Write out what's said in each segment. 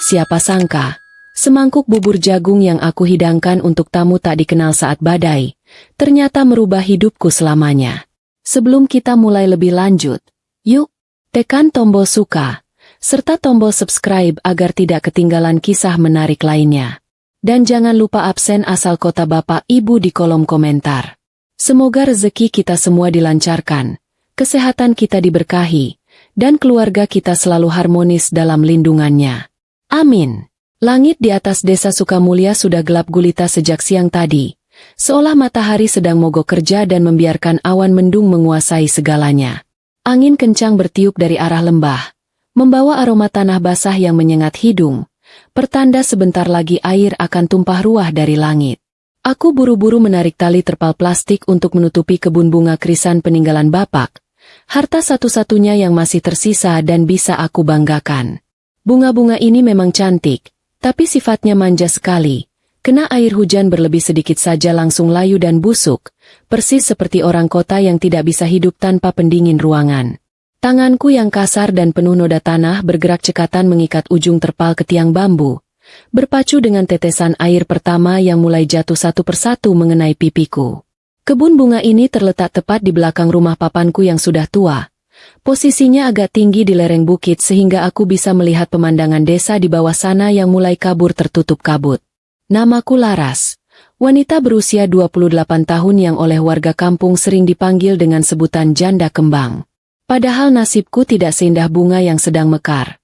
Siapa sangka, semangkuk bubur jagung yang aku hidangkan untuk tamu tak dikenal saat badai, ternyata merubah hidupku selamanya. Sebelum kita mulai lebih lanjut, yuk, tekan tombol suka, serta tombol subscribe agar tidak ketinggalan kisah menarik lainnya. Dan jangan lupa absen asal kota Bapak Ibu di kolom komentar. Semoga rezeki kita semua dilancarkan, kesehatan kita diberkahi, dan keluarga kita selalu harmonis dalam lindungannya. Amin. Langit di atas desa Sukamulya sudah gelap gulita sejak siang tadi. Seolah matahari sedang mogok kerja dan membiarkan awan mendung menguasai segalanya. Angin kencang bertiup dari arah lembah, membawa aroma tanah basah yang menyengat hidung, pertanda sebentar lagi air akan tumpah ruah dari langit. Aku buru-buru menarik tali terpal plastik untuk menutupi kebun bunga krisan peninggalan bapak, harta satu-satunya yang masih tersisa dan bisa aku banggakan. Bunga-bunga ini memang cantik, tapi sifatnya manja sekali. Kena air hujan berlebih sedikit saja langsung layu dan busuk, persis seperti orang kota yang tidak bisa hidup tanpa pendingin ruangan. Tanganku yang kasar dan penuh noda tanah bergerak cekatan mengikat ujung terpal ke tiang bambu, berpacu dengan tetesan air pertama yang mulai jatuh satu persatu mengenai pipiku. Kebun bunga ini terletak tepat di belakang rumah papanku yang sudah tua. Posisinya agak tinggi di lereng bukit sehingga aku bisa melihat pemandangan desa di bawah sana yang mulai kabur tertutup kabut. Namaku Laras, wanita berusia 28 tahun yang oleh warga kampung sering dipanggil dengan sebutan janda kembang. Padahal nasibku tidak seindah bunga yang sedang mekar.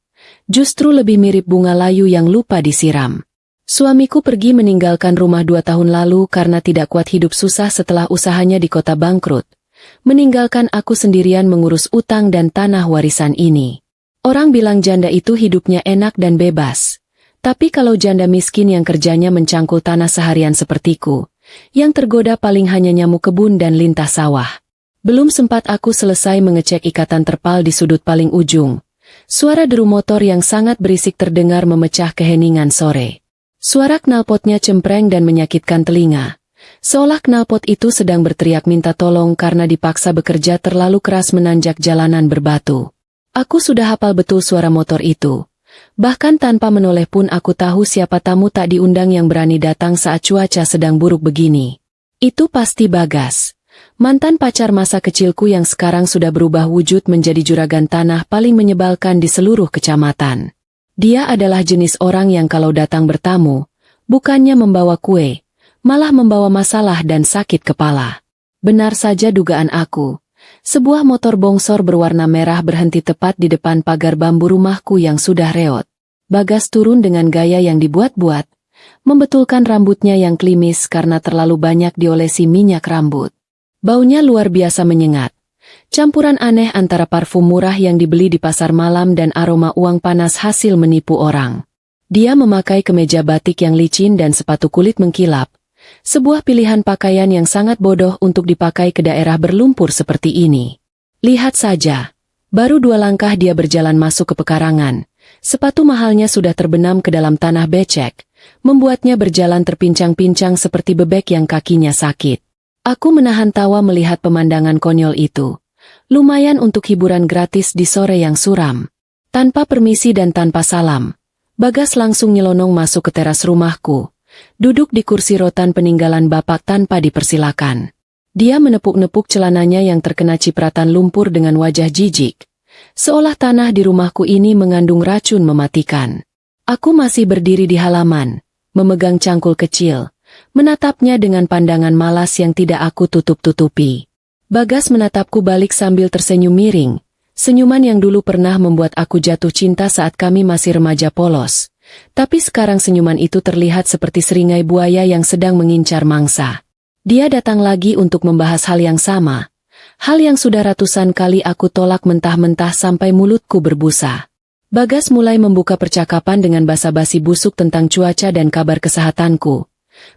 Justru lebih mirip bunga layu yang lupa disiram. Suamiku pergi meninggalkan rumah 2 tahun lalu karena tidak kuat hidup susah setelah usahanya di kota bangkrut. Meninggalkan aku sendirian mengurus utang dan tanah warisan ini. Orang bilang janda itu hidupnya enak dan bebas. Tapi kalau janda miskin yang kerjanya mencangkul tanah seharian sepertiku, yang tergoda paling hanya nyamuk kebun dan lintah sawah. Belum sempat aku selesai mengecek ikatan terpal di sudut paling ujung. Suara deru motor yang sangat berisik terdengar memecah keheningan sore. Suara knalpotnya cempreng dan menyakitkan telinga. Seolah knalpot itu sedang berteriak minta tolong karena dipaksa bekerja terlalu keras menanjak jalanan berbatu. Aku sudah hafal betul suara motor itu. Bahkan tanpa menoleh pun aku tahu siapa tamu tak diundang yang berani datang saat cuaca sedang buruk begini. Itu pasti Bagas, mantan pacar masa kecilku yang sekarang sudah berubah wujud menjadi juragan tanah paling menyebalkan di seluruh kecamatan. Dia adalah jenis orang yang kalau datang bertamu, bukannya membawa kue, malah membawa masalah dan sakit kepala. Benar saja dugaan aku. Sebuah motor bongsor berwarna merah berhenti tepat di depan pagar bambu rumahku yang sudah reot. Bagas turun dengan gaya yang dibuat-buat, membetulkan rambutnya yang klimis karena terlalu banyak diolesi minyak rambut. Baunya luar biasa menyengat. Campuran aneh antara parfum murah yang dibeli di pasar malam dan aroma uang panas hasil menipu orang. Dia memakai kemeja batik yang licin dan sepatu kulit mengkilap. Sebuah pilihan pakaian yang sangat bodoh untuk dipakai ke daerah berlumpur seperti ini. Lihat saja, baru 2 langkah dia berjalan masuk ke pekarangan. Sepatu mahalnya sudah terbenam ke dalam tanah becek, membuatnya berjalan terpincang-pincang seperti bebek yang kakinya sakit. Aku menahan tawa melihat pemandangan konyol itu. Lumayan untuk hiburan gratis di sore yang suram. Tanpa permisi dan tanpa salam, Bagas langsung nyelonong masuk ke teras rumahku. Duduk di kursi rotan peninggalan bapak tanpa dipersilakan. Dia menepuk-nepuk celananya yang terkena cipratan lumpur dengan wajah jijik. Seolah tanah di rumahku ini mengandung racun mematikan. Aku masih berdiri di halaman, memegang cangkul kecil, menatapnya dengan pandangan malas yang tidak aku tutup-tutupi. Bagas menatapku balik sambil tersenyum miring, senyuman yang dulu pernah membuat aku jatuh cinta saat kami masih remaja polos. Tapi sekarang senyuman itu terlihat seperti seringai buaya yang sedang mengincar mangsa. Dia datang lagi untuk membahas hal yang sama. Hal yang sudah ratusan kali aku tolak mentah-mentah sampai mulutku berbusa. Bagas mulai membuka percakapan dengan basa-basi busuk tentang cuaca dan kabar kesehatanku.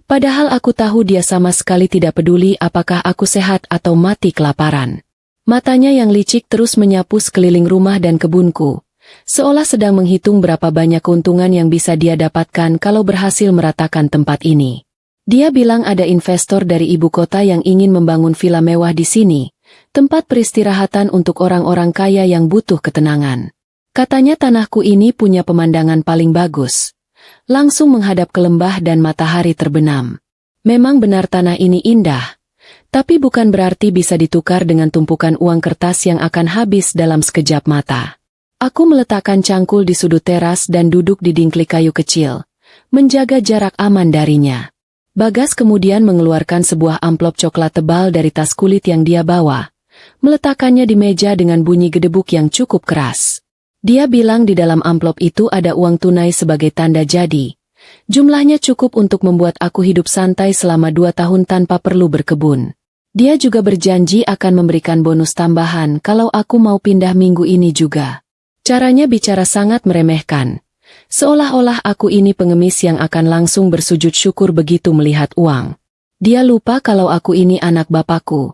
Padahal aku tahu dia sama sekali tidak peduli apakah aku sehat atau mati kelaparan. Matanya yang licik terus menyapu sekeliling rumah dan kebunku. Seolah sedang menghitung berapa banyak keuntungan yang bisa dia dapatkan kalau berhasil meratakan tempat ini. Dia bilang ada investor dari ibu kota yang ingin membangun villa mewah di sini, tempat peristirahatan untuk orang-orang kaya yang butuh ketenangan. Katanya tanahku ini punya pemandangan paling bagus. Langsung menghadap ke lembah dan matahari terbenam. Memang benar tanah ini indah. Tapi bukan berarti bisa ditukar dengan tumpukan uang kertas yang akan habis dalam sekejap mata. Aku meletakkan cangkul di sudut teras dan duduk di dingklik kayu kecil, menjaga jarak aman darinya. Bagas kemudian mengeluarkan sebuah amplop coklat tebal dari tas kulit yang dia bawa, meletakkannya di meja dengan bunyi gedebuk yang cukup keras. Dia bilang di dalam amplop itu ada uang tunai sebagai tanda jadi. Jumlahnya cukup untuk membuat aku hidup santai selama 2 tahun tanpa perlu berkebun. Dia juga berjanji akan memberikan bonus tambahan kalau aku mau pindah minggu ini juga. Caranya bicara sangat meremehkan. Seolah-olah aku ini pengemis yang akan langsung bersujud syukur begitu melihat uang. Dia lupa kalau aku ini anak bapakku.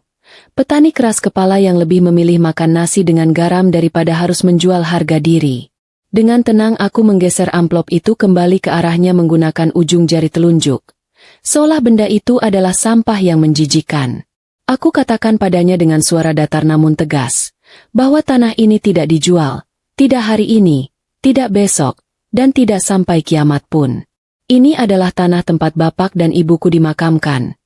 Petani keras kepala yang lebih memilih makan nasi dengan garam daripada harus menjual harga diri. Dengan tenang aku menggeser amplop itu kembali ke arahnya menggunakan ujung jari telunjuk. Seolah benda itu adalah sampah yang menjijikan. Aku katakan padanya dengan suara datar namun tegas, bahwa tanah ini tidak dijual, tidak hari ini, tidak besok, dan tidak sampai kiamat pun. Ini adalah tanah tempat bapak dan ibuku dimakamkan,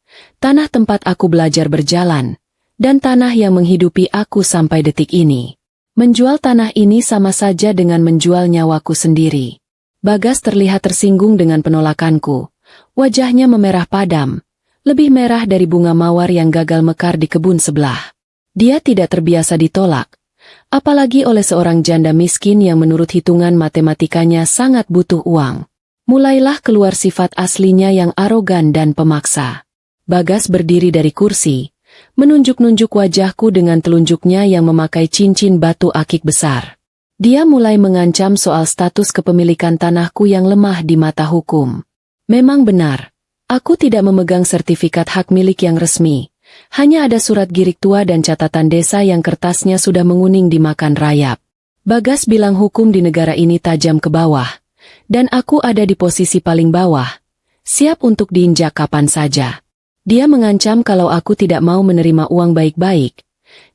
tanah tempat aku belajar berjalan, dan tanah yang menghidupi aku sampai detik ini. Menjual tanah ini sama saja dengan menjual nyawaku sendiri. Bagas terlihat tersinggung dengan penolakanku. Wajahnya memerah padam, lebih merah dari bunga mawar yang gagal mekar di kebun sebelah. Dia tidak terbiasa ditolak, apalagi oleh seorang janda miskin yang menurut hitungan matematikanya sangat butuh uang. Mulailah keluar sifat aslinya yang arogan dan pemaksa. Bagas berdiri dari kursi, menunjuk-nunjuk wajahku dengan telunjuknya yang memakai cincin batu akik besar. Dia mulai mengancam soal status kepemilikan tanahku yang lemah di mata hukum. Memang benar, aku tidak memegang sertifikat hak milik yang resmi. Hanya ada surat girik tua dan catatan desa yang kertasnya sudah menguning dimakan rayap. Bagas bilang hukum di negara ini tajam ke bawah, dan aku ada di posisi paling bawah, siap untuk diinjak kapan saja. Dia mengancam kalau aku tidak mau menerima uang baik-baik,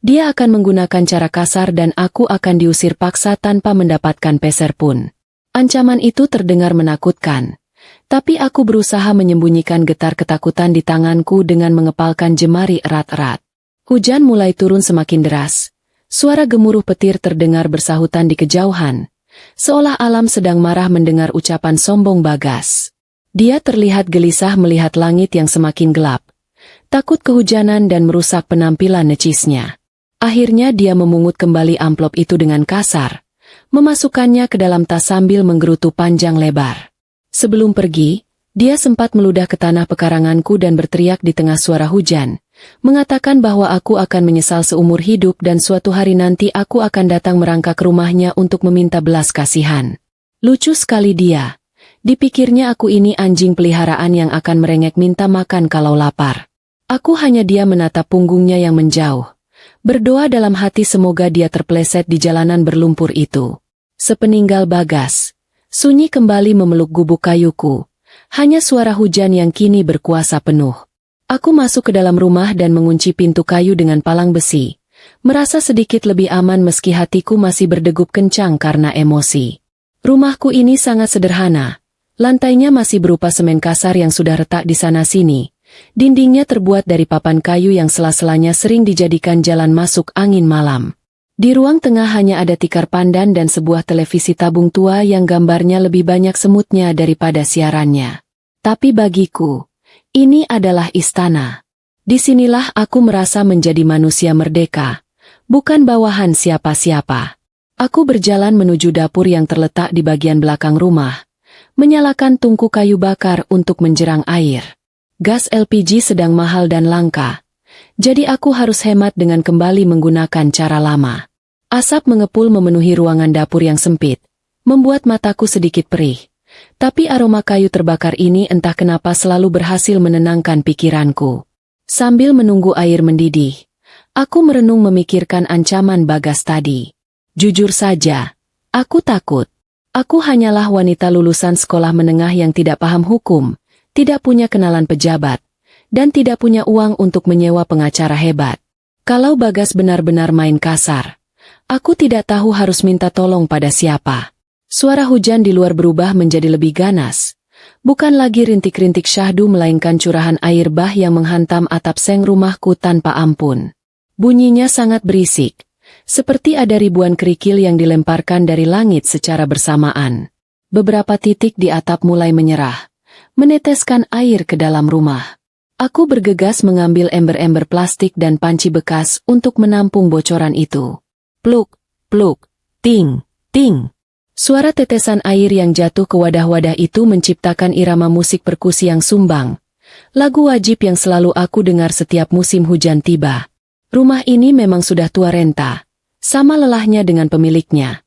dia akan menggunakan cara kasar dan aku akan diusir paksa tanpa mendapatkan peser pun. Ancaman itu terdengar menakutkan. Tapi aku berusaha menyembunyikan getar ketakutan di tanganku dengan mengepalkan jemari erat-erat. Hujan mulai turun semakin deras. Suara gemuruh petir terdengar bersahutan di kejauhan, seolah alam sedang marah mendengar ucapan sombong Bagas. Dia terlihat gelisah melihat langit yang semakin gelap, takut kehujanan dan merusak penampilan necisnya. Akhirnya dia memungut kembali amplop itu dengan kasar, memasukkannya ke dalam tas sambil menggerutu panjang lebar. Sebelum pergi, dia sempat meludah ke tanah pekaranganku dan berteriak di tengah suara hujan, mengatakan bahwa aku akan menyesal seumur hidup dan suatu hari nanti aku akan datang merangkak ke rumahnya untuk meminta belas kasihan. Lucu sekali dia. Dipikirnya aku ini anjing peliharaan yang akan merengek minta makan kalau lapar. Aku hanya diam menatap punggungnya yang menjauh, berdoa dalam hati semoga dia terpeleset di jalanan berlumpur itu. Sepeninggal Bagas, sunyi kembali memeluk gubuk kayuku, hanya suara hujan yang kini berkuasa penuh. Aku masuk ke dalam rumah dan mengunci pintu kayu dengan palang besi, merasa sedikit lebih aman meski hatiku masih berdegup kencang karena emosi. Rumahku ini sangat sederhana, lantainya masih berupa semen kasar yang sudah retak di sana-sini, dindingnya terbuat dari papan kayu yang sela-selanya sering dijadikan jalan masuk angin malam. Di ruang tengah hanya ada tikar pandan dan sebuah televisi tabung tua yang gambarnya lebih banyak semutnya daripada siarannya. Tapi bagiku, ini adalah istana. Disinilah aku merasa menjadi manusia merdeka, bukan bawahan siapa-siapa. Aku berjalan menuju dapur yang terletak di bagian belakang rumah, menyalakan tungku kayu bakar untuk menjerang air. Gas LPG sedang mahal dan langka, jadi aku harus hemat dengan kembali menggunakan cara lama. Asap mengepul memenuhi ruangan dapur yang sempit, membuat mataku sedikit perih. Tapi aroma kayu terbakar ini entah kenapa selalu berhasil menenangkan pikiranku. Sambil menunggu air mendidih, aku merenung memikirkan ancaman Bagas tadi. Jujur saja, aku takut. Aku hanyalah wanita lulusan sekolah menengah yang tidak paham hukum, tidak punya kenalan pejabat, dan tidak punya uang untuk menyewa pengacara hebat. Kalau Bagas benar-benar main kasar, Aku tidak tahu harus minta tolong pada siapa. Suara hujan di luar berubah menjadi lebih ganas. Bukan lagi rintik-rintik syahdu melainkan curahan air bah yang menghantam atap seng rumahku tanpa ampun. Bunyinya sangat berisik, seperti ada ribuan kerikil yang dilemparkan dari langit secara bersamaan. Beberapa titik di atap mulai menyerah, meneteskan air ke dalam rumah. Aku bergegas mengambil ember-ember plastik dan panci bekas untuk menampung bocoran itu. Pluk, pluk, ting, ting. Suara tetesan air yang jatuh ke wadah-wadah itu menciptakan irama musik perkusi yang sumbang. Lagu wajib yang selalu aku dengar setiap musim hujan tiba. Rumah ini memang sudah tua renta, sama lelahnya dengan pemiliknya.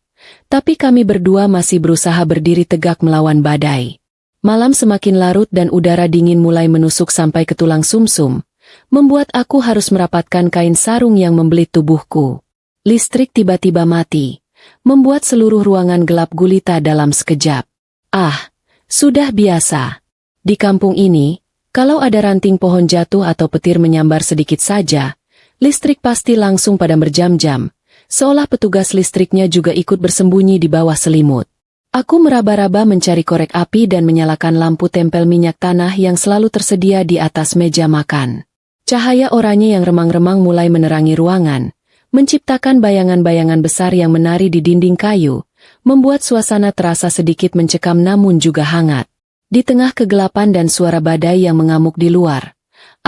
Tapi kami berdua masih berusaha berdiri tegak melawan badai. Malam semakin larut dan udara dingin mulai menusuk sampai ke tulang sumsum, membuat aku harus merapatkan kain sarung yang membelit tubuhku. Listrik tiba-tiba mati, membuat seluruh ruangan gelap gulita dalam sekejap. Ah, sudah biasa. Di kampung ini, kalau ada ranting pohon jatuh atau petir menyambar sedikit saja, listrik pasti langsung padam berjam-jam, seolah petugas listriknya juga ikut bersembunyi di bawah selimut. Aku meraba-raba mencari korek api dan menyalakan lampu tempel minyak tanah yang selalu tersedia di atas meja makan. Cahaya oranye yang remang-remang mulai menerangi ruangan, menciptakan bayangan-bayangan besar yang menari di dinding kayu, membuat suasana terasa sedikit mencekam namun juga hangat. Di tengah kegelapan dan suara badai yang mengamuk di luar,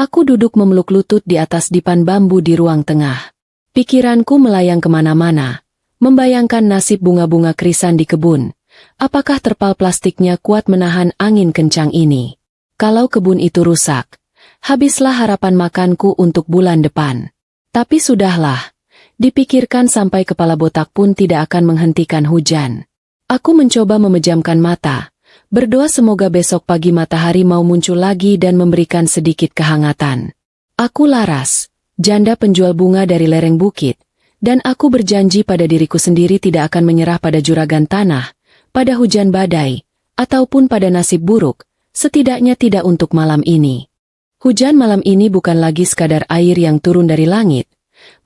aku duduk memeluk lutut di atas dipan bambu di ruang tengah. Pikiranku melayang kemana-mana, membayangkan nasib bunga-bunga krisan di kebun. Apakah terpal plastiknya kuat menahan angin kencang ini? Kalau kebun itu rusak, habislah harapan makanku untuk bulan depan. Tapi sudahlah, dipikirkan sampai kepala botak pun tidak akan menghentikan hujan. Aku mencoba memejamkan mata, berdoa semoga besok pagi matahari mau muncul lagi dan memberikan sedikit kehangatan. Aku laras, janda penjual bunga dari lereng bukit, dan aku berjanji pada diriku sendiri tidak akan menyerah pada juragan tanah, pada hujan badai, ataupun pada nasib buruk, setidaknya tidak untuk malam ini. Hujan malam ini bukan lagi sekadar air yang turun dari langit,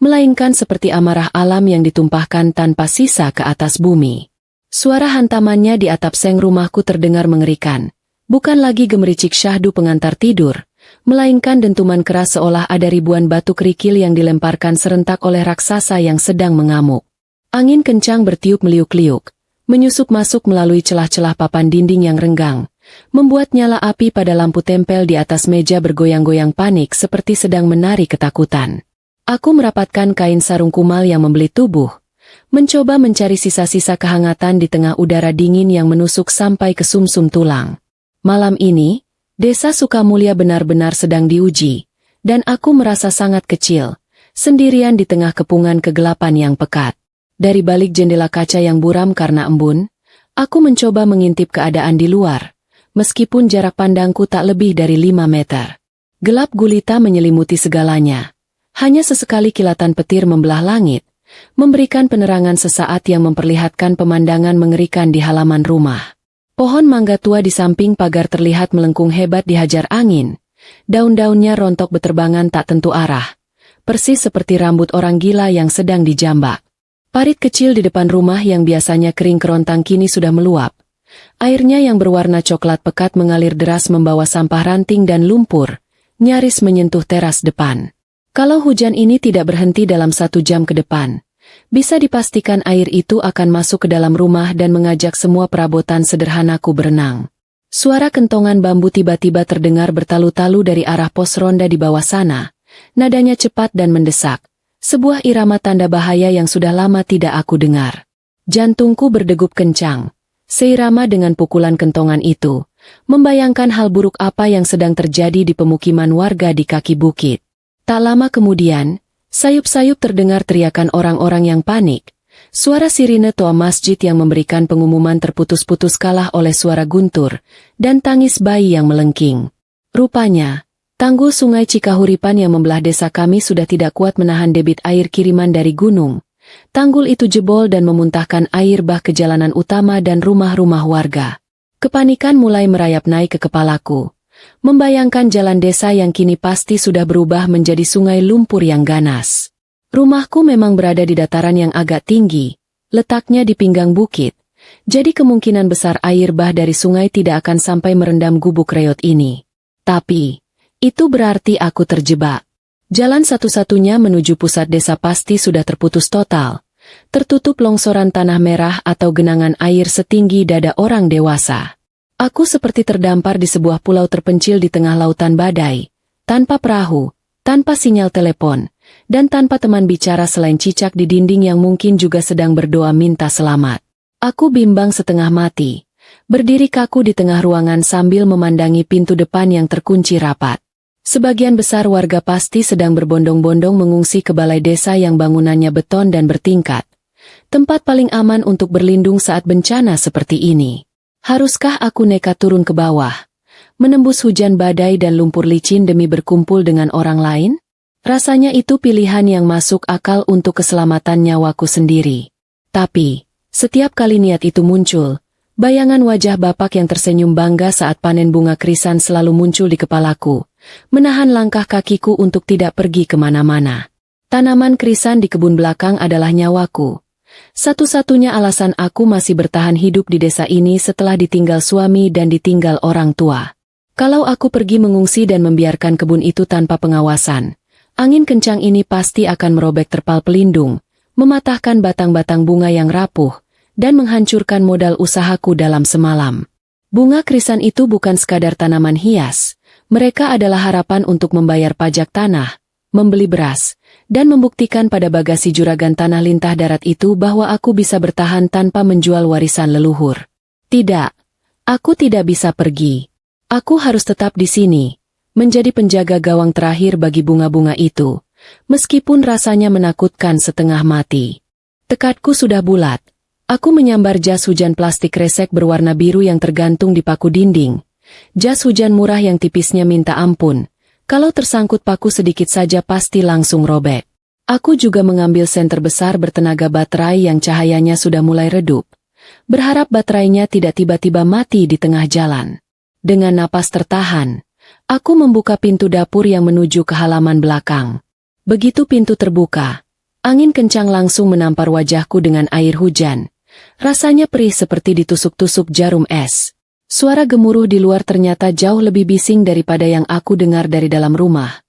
melainkan seperti amarah alam yang ditumpahkan tanpa sisa ke atas bumi. Suara hantamannya di atap seng rumahku terdengar mengerikan, bukan lagi gemericik syahdu pengantar tidur, melainkan dentuman keras seolah ada ribuan batu kerikil yang dilemparkan serentak oleh raksasa yang sedang mengamuk. Angin kencang bertiup meliuk-liuk, menyusup masuk melalui celah-celah papan dinding yang renggang, membuat nyala api pada lampu tempel di atas meja bergoyang-goyang panik seperti sedang menari ketakutan. Aku merapatkan kain sarung kumal yang membelit tubuh, mencoba mencari sisa-sisa kehangatan di tengah udara dingin yang menusuk sampai ke sumsum tulang. Malam ini, Desa Sukamulya benar-benar sedang diuji, dan aku merasa sangat kecil, sendirian di tengah kepungan kegelapan yang pekat. Dari balik jendela kaca yang buram karena embun, aku mencoba mengintip keadaan di luar, meskipun jarak pandangku tak lebih dari 5 meter. Gelap gulita menyelimuti segalanya. Hanya sesekali kilatan petir membelah langit, memberikan penerangan sesaat yang memperlihatkan pemandangan mengerikan di halaman rumah. Pohon mangga tua di samping pagar terlihat melengkung hebat dihajar angin. Daun-daunnya rontok beterbangan tak tentu arah, persis seperti rambut orang gila yang sedang dijambak. Parit kecil di depan rumah yang biasanya kering kerontang kini sudah meluap. Airnya yang berwarna coklat pekat mengalir deras membawa sampah ranting dan lumpur, nyaris menyentuh teras depan. Kalau hujan ini tidak berhenti dalam 1 jam ke depan, bisa dipastikan air itu akan masuk ke dalam rumah dan mengajak semua perabotan sederhanaku berenang. Suara kentongan bambu tiba-tiba terdengar bertalu-talu dari arah pos ronda di bawah sana. Nadanya cepat dan mendesak. Sebuah irama tanda bahaya yang sudah lama tidak aku dengar. Jantungku berdegup kencang, seirama dengan pukulan kentongan itu, membayangkan hal buruk apa yang sedang terjadi di pemukiman warga di kaki bukit. Tak lama kemudian, sayup-sayup terdengar teriakan orang-orang yang panik. Suara sirine toa masjid yang memberikan pengumuman terputus-putus kalah oleh suara guntur, dan tangis bayi yang melengking. Rupanya, tanggul sungai Cikahuripan yang membelah desa kami sudah tidak kuat menahan debit air kiriman dari gunung. Tanggul itu jebol dan memuntahkan air bah ke jalanan utama dan rumah-rumah warga. Kepanikan mulai merayap naik ke kepalaku, membayangkan jalan desa yang kini pasti sudah berubah menjadi sungai lumpur yang ganas. Rumahku memang berada di dataran yang agak tinggi, letaknya di pinggang bukit, jadi kemungkinan besar air bah dari sungai tidak akan sampai merendam gubuk reot ini. Tapi, itu berarti aku terjebak. Jalan satu-satunya menuju pusat desa pasti sudah terputus total, tertutup longsoran tanah merah atau genangan air setinggi dada orang dewasa. Aku seperti terdampar di sebuah pulau terpencil di tengah lautan badai, tanpa perahu, tanpa sinyal telepon, dan tanpa teman bicara selain cicak di dinding yang mungkin juga sedang berdoa minta selamat. Aku bimbang setengah mati, berdiri kaku di tengah ruangan sambil memandangi pintu depan yang terkunci rapat. Sebagian besar warga pasti sedang berbondong-bondong mengungsi ke balai desa yang bangunannya beton dan bertingkat. Tempat paling aman untuk berlindung saat bencana seperti ini. Haruskah aku nekat turun ke bawah, menembus hujan badai dan lumpur licin demi berkumpul dengan orang lain? Rasanya itu pilihan yang masuk akal untuk keselamatan nyawaku sendiri. Tapi, setiap kali niat itu muncul, bayangan wajah bapak yang tersenyum bangga saat panen bunga krisan selalu muncul di kepalaku, menahan langkah kakiku untuk tidak pergi kemana-mana. Tanaman krisan di kebun belakang adalah nyawaku. Satu-satunya alasan aku masih bertahan hidup di desa ini setelah ditinggal suami dan ditinggal orang tua. Kalau aku pergi mengungsi dan membiarkan kebun itu tanpa pengawasan, angin kencang ini pasti akan merobek terpal pelindung, mematahkan batang-batang bunga yang rapuh, dan menghancurkan modal usahaku dalam semalam. Bunga krisan itu bukan sekadar tanaman hias. Mereka adalah harapan untuk membayar pajak tanah, membeli beras, dan membuktikan pada bagasi juragan tanah lintah darat itu bahwa aku bisa bertahan tanpa menjual warisan leluhur. Tidak, aku tidak bisa pergi. Aku harus tetap di sini, menjadi penjaga gawang terakhir bagi bunga-bunga itu, meskipun rasanya menakutkan setengah mati. Tekadku sudah bulat. Aku menyambar jas hujan plastik resek berwarna biru yang tergantung di paku dinding. Jas hujan murah yang tipisnya minta ampun, kalau tersangkut paku sedikit saja pasti langsung robek. Aku juga mengambil senter besar bertenaga baterai yang cahayanya sudah mulai redup, berharap baterainya tidak tiba-tiba mati di tengah jalan. Dengan napas tertahan, aku membuka pintu dapur yang menuju ke halaman belakang. Begitu pintu terbuka, angin kencang langsung menampar wajahku dengan air hujan. Rasanya perih seperti ditusuk-tusuk jarum es. Suara gemuruh di luar ternyata jauh lebih bising daripada yang aku dengar dari dalam rumah.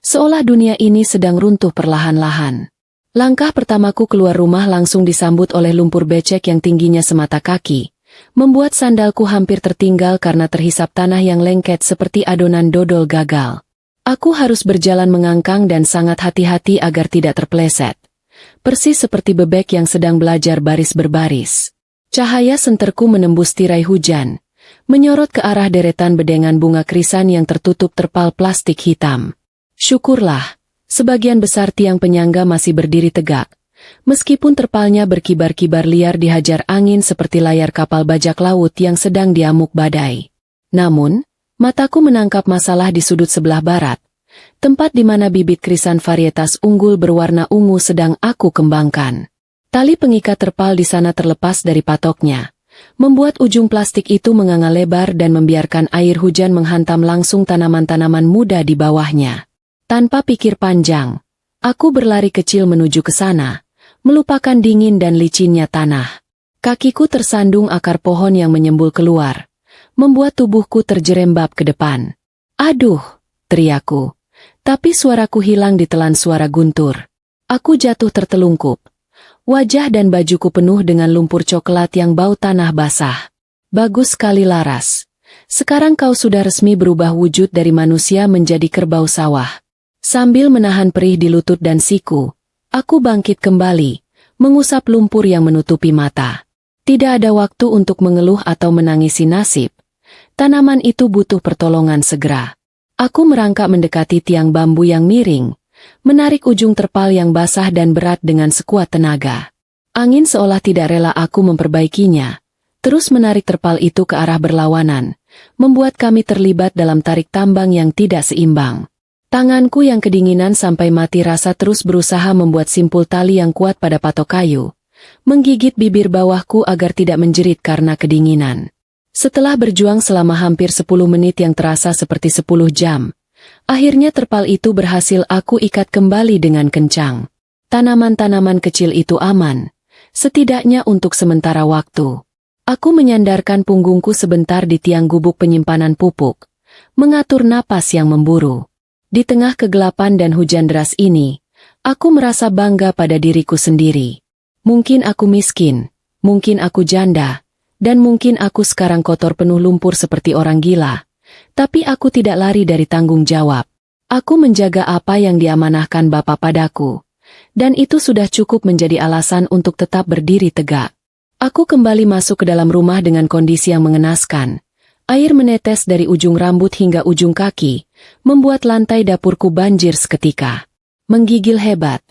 Seolah dunia ini sedang runtuh perlahan-lahan. Langkah pertamaku keluar rumah langsung disambut oleh lumpur becek yang tingginya semata kaki, membuat sandalku hampir tertinggal karena terhisap tanah yang lengket seperti adonan dodol gagal. Aku harus berjalan mengangkang dan sangat hati-hati agar tidak terpleset. Persis seperti bebek yang sedang belajar baris berbaris. Cahaya senterku menembus tirai hujan, menyorot ke arah deretan bedengan bunga krisan yang tertutup terpal plastik hitam. Syukurlah, sebagian besar tiang penyangga masih berdiri tegak, meskipun terpalnya berkibar-kibar liar dihajar angin seperti layar kapal bajak laut yang sedang diamuk badai. Namun, mataku menangkap masalah di sudut sebelah barat, tempat di mana bibit krisan varietas unggul berwarna ungu sedang aku kembangkan. Tali pengikat terpal di sana terlepas dari patoknya, membuat ujung plastik itu menganga lebar dan membiarkan air hujan menghantam langsung tanaman-tanaman muda di bawahnya. Tanpa pikir panjang, aku berlari kecil menuju ke sana, melupakan dingin dan licinnya tanah. Kakiku tersandung akar pohon yang menyembul keluar, membuat tubuhku terjerembab ke depan. Aduh, teriakku. Tapi suaraku hilang ditelan suara guntur. Aku jatuh tertelungkup. Wajah dan bajuku penuh dengan lumpur coklat yang bau tanah basah. Bagus sekali Laras. Sekarang kau sudah resmi berubah wujud dari manusia menjadi kerbau sawah. Sambil menahan perih di lutut dan siku, aku bangkit kembali, mengusap lumpur yang menutupi mata. Tidak ada waktu untuk mengeluh atau menangisi nasib. Tanaman itu butuh pertolongan segera. Aku merangkak mendekati tiang bambu yang miring, menarik ujung terpal yang basah dan berat dengan sekuat tenaga. Angin seolah tidak rela aku memperbaikinya, terus menarik terpal itu ke arah berlawanan, membuat kami terlibat dalam tarik tambang yang tidak seimbang. Tanganku yang kedinginan sampai mati rasa terus berusaha membuat simpul tali yang kuat pada patok kayu, menggigit bibir bawahku agar tidak menjerit karena kedinginan. Setelah berjuang selama hampir 10 menit yang terasa seperti 10 jam, akhirnya terpal itu berhasil aku ikat kembali dengan kencang. Tanaman-tanaman kecil itu aman, setidaknya untuk sementara waktu. Aku menyandarkan punggungku sebentar di tiang gubuk penyimpanan pupuk, mengatur napas yang memburu. Di tengah kegelapan dan hujan deras ini, aku merasa bangga pada diriku sendiri. Mungkin aku miskin, mungkin aku janda, dan mungkin aku sekarang kotor penuh lumpur seperti orang gila. Tapi aku tidak lari dari tanggung jawab. Aku menjaga apa yang diamanahkan Bapa padaku. Dan itu sudah cukup menjadi alasan untuk tetap berdiri tegak. Aku kembali masuk ke dalam rumah dengan kondisi yang mengenaskan. Air menetes dari ujung rambut hingga ujung kaki, membuat lantai dapurku banjir seketika. Menggigil hebat.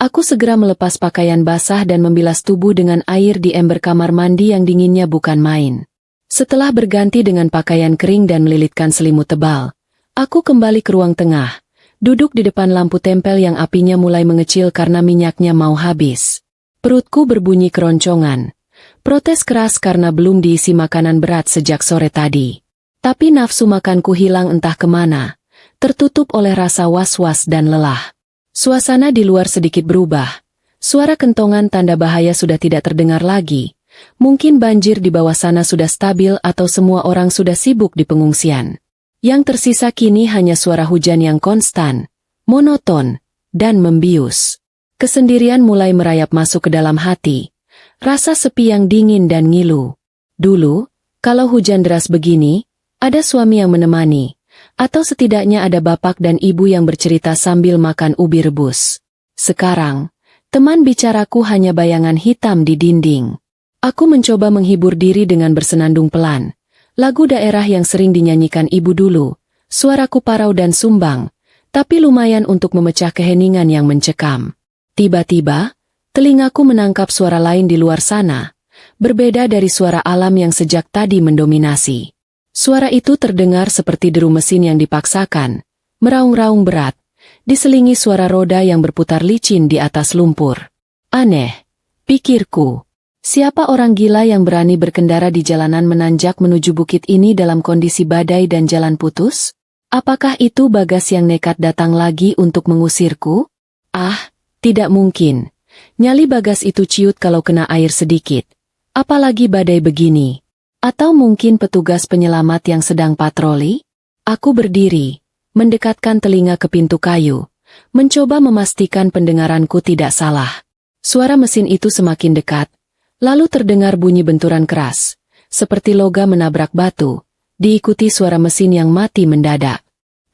Aku segera melepas pakaian basah dan membilas tubuh dengan air di ember kamar mandi yang dinginnya bukan main. Setelah berganti dengan pakaian kering dan melilitkan selimut tebal, aku kembali ke ruang tengah, duduk di depan lampu tempel yang apinya mulai mengecil karena minyaknya mau habis. Perutku berbunyi keroncongan. Protes keras karena belum diisi makanan berat sejak sore tadi. Tapi nafsu makanku hilang entah kemana, tertutup oleh rasa was-was dan lelah. Suasana di luar sedikit berubah. Suara kentongan tanda bahaya sudah tidak terdengar lagi. Mungkin banjir di bawah sana sudah stabil atau semua orang sudah sibuk di pengungsian. Yang tersisa kini hanya suara hujan yang konstan, monoton, dan membius. Kesendirian mulai merayap masuk ke dalam hati. Rasa sepi yang dingin dan ngilu. Dulu, kalau hujan deras begini, ada suami yang menemani, atau setidaknya ada bapak dan ibu yang bercerita sambil makan ubi rebus. Sekarang, teman bicaraku hanya bayangan hitam di dinding. Aku mencoba menghibur diri dengan bersenandung pelan. Lagu daerah yang sering dinyanyikan ibu dulu, suaraku parau dan sumbang, tapi lumayan untuk memecah keheningan yang mencekam. Tiba-tiba, telingaku menangkap suara lain di luar sana, berbeda dari suara alam yang sejak tadi mendominasi. Suara itu terdengar seperti deru mesin yang dipaksakan, meraung-raung berat, diselingi suara roda yang berputar licin di atas lumpur. Aneh, pikirku. Siapa orang gila yang berani berkendara di jalanan menanjak menuju bukit ini dalam kondisi badai dan jalan putus? Apakah itu Bagas yang nekat datang lagi untuk mengusirku? Ah, tidak mungkin. Nyali Bagas itu ciut kalau kena air sedikit. Apalagi badai begini. Atau mungkin petugas penyelamat yang sedang patroli? Aku berdiri, mendekatkan telinga ke pintu kayu, mencoba memastikan pendengaranku tidak salah. Suara mesin itu semakin dekat. Lalu terdengar bunyi benturan keras, seperti logam menabrak batu, diikuti suara mesin yang mati mendadak.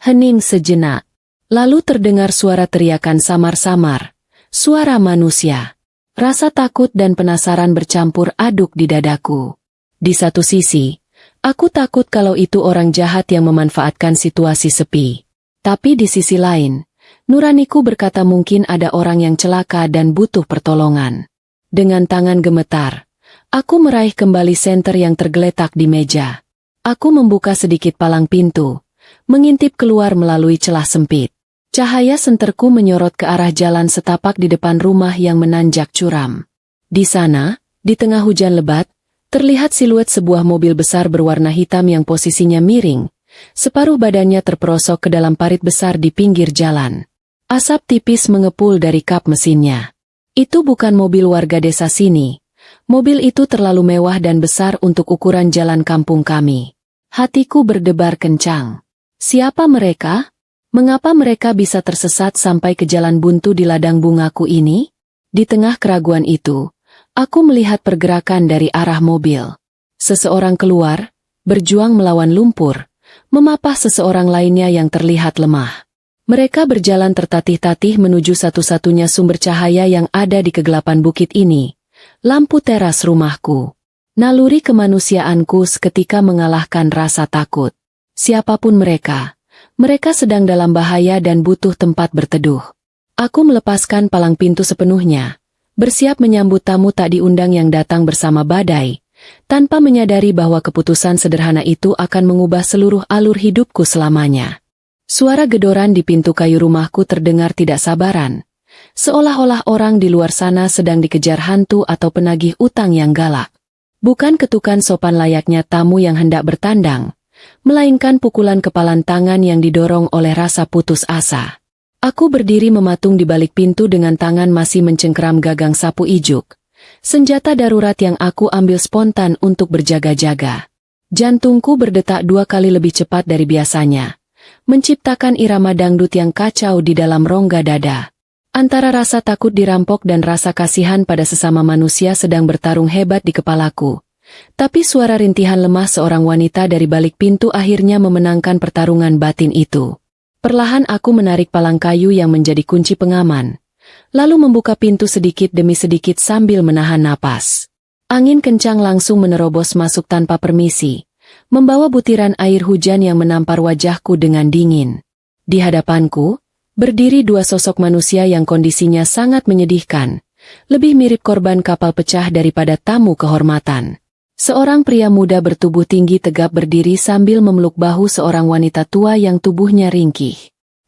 Hening sejenak. Lalu terdengar suara teriakan samar-samar, suara manusia. Rasa takut dan penasaran bercampur aduk di dadaku. Di satu sisi, aku takut kalau itu orang jahat yang memanfaatkan situasi sepi. Tapi di sisi lain, nuraniku berkata mungkin ada orang yang celaka dan butuh pertolongan. Dengan tangan gemetar, aku meraih kembali senter yang tergeletak di meja. Aku membuka sedikit palang pintu, mengintip keluar melalui celah sempit. Cahaya senterku menyorot ke arah jalan setapak di depan rumah yang menanjak curam. Di sana, di tengah hujan lebat, terlihat siluet sebuah mobil besar berwarna hitam yang posisinya miring. Separuh badannya terperosok ke dalam parit besar di pinggir jalan. Asap tipis mengepul dari kap mesinnya. Itu bukan mobil warga desa sini. Mobil itu terlalu mewah dan besar untuk ukuran jalan kampung kami. Hatiku berdebar kencang. Siapa mereka? Mengapa mereka bisa tersesat sampai ke jalan buntu di ladang bungaku ini? Di tengah keraguan itu, aku melihat pergerakan dari arah mobil. Seseorang keluar, berjuang melawan lumpur, memapah seseorang lainnya yang terlihat lemah. Mereka berjalan tertatih-tatih menuju satu-satunya sumber cahaya yang ada di kegelapan bukit ini, lampu teras rumahku. Naluri kemanusiaanku seketika mengalahkan rasa takut. Siapapun mereka, mereka sedang dalam bahaya dan butuh tempat berteduh. Aku melepaskan palang pintu sepenuhnya, bersiap menyambut tamu tak diundang yang datang bersama badai, tanpa menyadari bahwa keputusan sederhana itu akan mengubah seluruh alur hidupku selamanya. Suara gedoran di pintu kayu rumahku terdengar tidak sabaran, seolah-olah orang di luar sana sedang dikejar hantu atau penagih utang yang galak. Bukan ketukan sopan layaknya tamu yang hendak bertandang, melainkan pukulan kepalan tangan yang didorong oleh rasa putus asa. Aku berdiri mematung di balik pintu dengan tangan masih mencengkeram gagang sapu ijuk. Senjata darurat yang aku ambil spontan untuk berjaga-jaga. Jantungku berdetak 2 kali lebih cepat dari biasanya, menciptakan irama dangdut yang kacau di dalam rongga dada. Antara rasa takut dirampok dan rasa kasihan pada sesama manusia sedang bertarung hebat di kepalaku. Tapi suara rintihan lemah seorang wanita dari balik pintu akhirnya memenangkan pertarungan batin itu. Perlahan aku menarik palang kayu yang menjadi kunci pengaman, lalu membuka pintu sedikit demi sedikit sambil menahan napas. Angin kencang langsung menerobos masuk tanpa permisi, membawa butiran air hujan yang menampar wajahku dengan dingin. Di hadapanku, berdiri 2 sosok manusia yang kondisinya sangat menyedihkan, lebih mirip korban kapal pecah daripada tamu kehormatan. Seorang pria muda bertubuh tinggi tegap berdiri sambil memeluk bahu seorang wanita tua yang tubuhnya ringkih.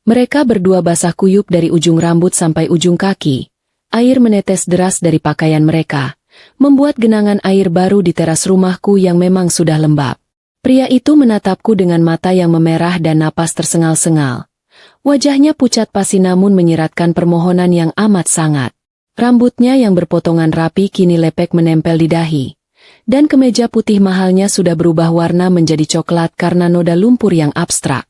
Mereka berdua basah kuyup dari ujung rambut sampai ujung kaki. Air menetes deras dari pakaian mereka, membuat genangan air baru di teras rumahku yang memang sudah lembab. Pria itu menatapku dengan mata yang memerah dan napas tersengal-sengal. Wajahnya pucat pasi namun menyiratkan permohonan yang amat sangat. Rambutnya yang berpotongan rapi kini lepek menempel di dahi. Dan kemeja putih mahalnya sudah berubah warna menjadi coklat karena noda lumpur yang abstrak.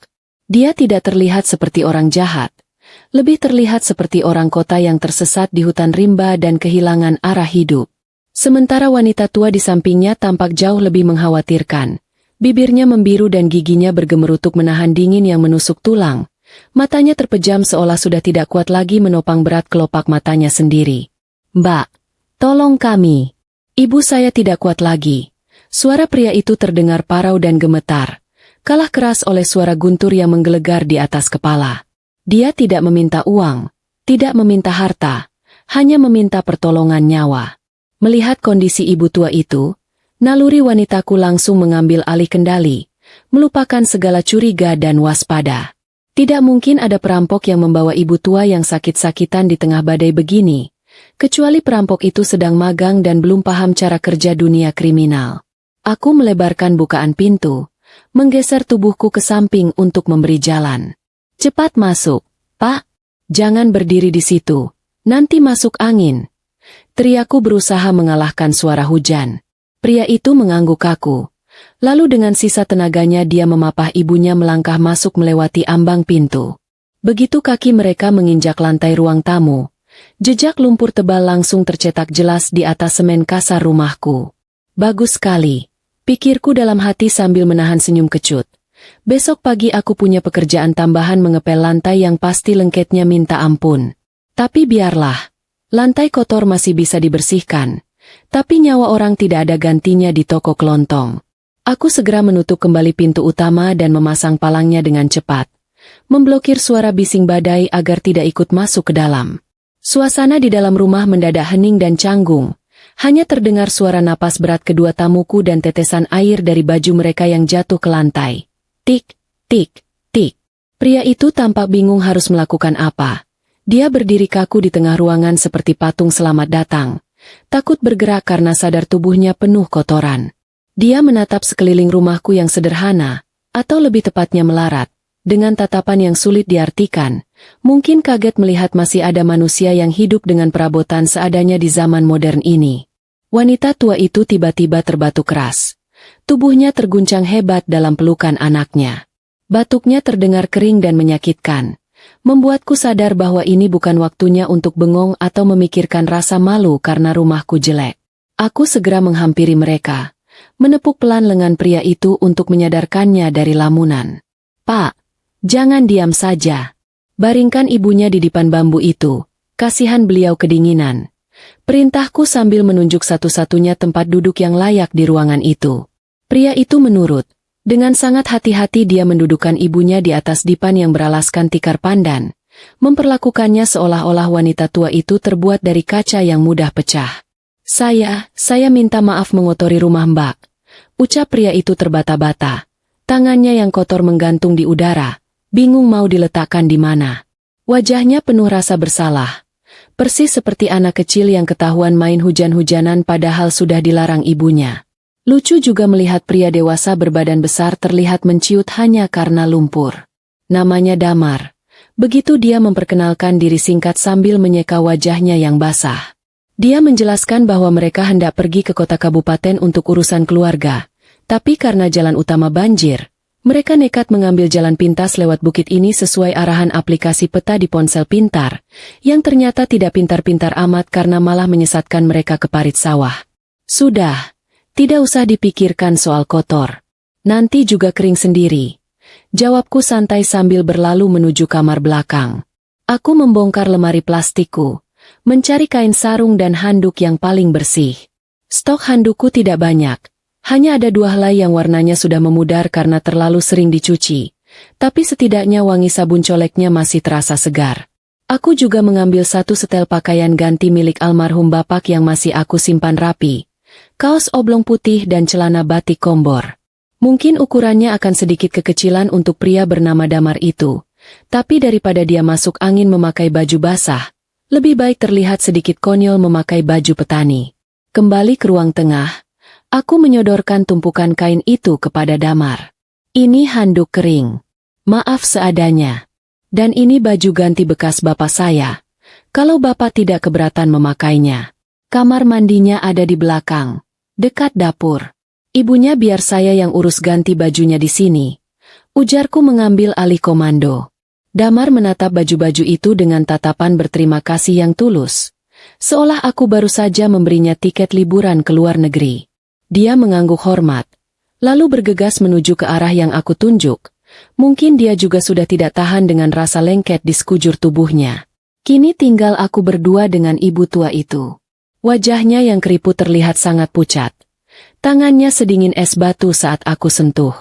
Dia tidak terlihat seperti orang jahat, lebih terlihat seperti orang kota yang tersesat di hutan rimba dan kehilangan arah hidup. Sementara wanita tua di sampingnya tampak jauh lebih mengkhawatirkan. Bibirnya membiru dan giginya bergemerutuk menahan dingin yang menusuk tulang. Matanya terpejam seolah sudah tidak kuat lagi menopang berat kelopak matanya sendiri. "Mbak, tolong kami. Ibu saya tidak kuat lagi." Suara pria itu terdengar parau dan gemetar, kalah keras oleh suara guntur yang menggelegar di atas kepala. Dia tidak meminta uang, tidak meminta harta, hanya meminta pertolongan nyawa. Melihat kondisi ibu tua itu, naluri wanitaku langsung mengambil alih kendali, melupakan segala curiga dan waspada. Tidak mungkin ada perampok yang membawa ibu tua yang sakit-sakitan di tengah badai begini. Kecuali perampok itu sedang magang dan belum paham cara kerja dunia kriminal. Aku melebarkan bukaan pintu, menggeser tubuhku ke samping untuk memberi jalan. "Cepat masuk, Pak. Jangan berdiri di situ. Nanti masuk angin." Teriakku berusaha mengalahkan suara hujan. Pria itu mengangguk kaku. Lalu dengan sisa tenaganya dia memapah ibunya melangkah masuk melewati ambang pintu. Begitu kaki mereka menginjak lantai ruang tamu, jejak lumpur tebal langsung tercetak jelas di atas semen kasar rumahku. "Bagus sekali," pikirku dalam hati sambil menahan senyum kecut. "Besok pagi aku punya pekerjaan tambahan mengepel lantai yang pasti lengketnya minta ampun. Tapi biarlah, lantai kotor masih bisa dibersihkan. Tapi nyawa orang tidak ada gantinya di toko kelontong." Aku segera menutup kembali pintu utama dan memasang palangnya dengan cepat, memblokir suara bising badai agar tidak ikut masuk ke dalam. Suasana di dalam rumah mendadak hening dan canggung. Hanya terdengar suara napas berat kedua tamuku dan tetesan air dari baju mereka yang jatuh ke lantai. Tik, tik, tik. Pria itu tampak bingung harus melakukan apa. Dia berdiri kaku di tengah ruangan seperti patung selamat datang. Takut bergerak karena sadar tubuhnya penuh kotoran. Dia menatap sekeliling rumahku yang sederhana, atau lebih tepatnya melarat, dengan tatapan yang sulit diartikan. Mungkin kaget melihat masih ada manusia yang hidup dengan perabotan seadanya di zaman modern ini. Wanita tua itu tiba-tiba terbatuk keras. Tubuhnya terguncang hebat dalam pelukan anaknya. Batuknya terdengar kering dan menyakitkan, membuatku sadar bahwa ini bukan waktunya untuk bengong atau memikirkan rasa malu karena rumahku jelek. Aku segera menghampiri mereka, menepuk pelan lengan pria itu untuk menyadarkannya dari lamunan. "Pak, jangan diam saja. Baringkan ibunya di dipan bambu itu, kasihan beliau kedinginan." Perintahku sambil menunjuk satu-satunya tempat duduk yang layak di ruangan itu. Pria itu menurut. Dengan sangat hati-hati dia mendudukkan ibunya di atas dipan yang beralaskan tikar pandan, memperlakukannya seolah-olah wanita tua itu terbuat dari kaca yang mudah pecah. Saya minta maaf mengotori rumah Mbak," ucap pria itu terbata-bata. Tangannya yang kotor menggantung di udara, bingung mau diletakkan di mana. Wajahnya penuh rasa bersalah, persis seperti anak kecil yang ketahuan main hujan-hujanan padahal sudah dilarang ibunya. Lucu juga melihat pria dewasa berbadan besar terlihat menciut hanya karena lumpur. Namanya Damar. Begitu dia memperkenalkan diri singkat sambil menyeka wajahnya yang basah. Dia menjelaskan bahwa mereka hendak pergi ke kota kabupaten untuk urusan keluarga. Tapi karena jalan utama banjir, mereka nekat mengambil jalan pintas lewat bukit ini sesuai arahan aplikasi peta di ponsel pintar, yang ternyata tidak pintar-pintar amat karena malah menyesatkan mereka ke parit sawah. Sudah, tidak usah dipikirkan soal kotor. Nanti juga kering sendiri. Jawabku santai sambil berlalu menuju kamar belakang. Aku membongkar lemari plastikku, mencari kain sarung dan handuk yang paling bersih. Stok handukku tidak banyak, hanya ada 2 helai yang warnanya sudah memudar karena terlalu sering dicuci. Tapi setidaknya wangi sabun coleknya masih terasa segar. Aku juga mengambil 1 setel pakaian ganti milik almarhum bapak yang masih aku simpan rapi. Kaos oblong putih dan celana batik kombor. Mungkin ukurannya akan sedikit kekecilan untuk pria bernama Damar itu, tapi daripada dia masuk angin memakai baju basah, lebih baik terlihat sedikit konyol memakai baju petani. Kembali ke ruang tengah, aku menyodorkan tumpukan kain itu kepada Damar. Ini handuk kering. Maaf seadanya. Dan ini baju ganti bekas bapak saya. Kalau bapak tidak keberatan memakainya. Kamar mandinya ada di belakang, dekat dapur. Ibunya biar saya yang urus ganti bajunya di sini. Ujarku mengambil alih komando. Damar menatap baju-baju itu dengan tatapan berterima kasih yang tulus. Seolah aku baru saja memberinya tiket liburan ke luar negeri. Dia mengangguk hormat, lalu bergegas menuju ke arah yang aku tunjuk. Mungkin dia juga sudah tidak tahan dengan rasa lengket di sekujur tubuhnya. Kini tinggal aku berdua dengan ibu tua itu. Wajahnya yang keriput terlihat sangat pucat. Tangannya sedingin es batu saat aku sentuh.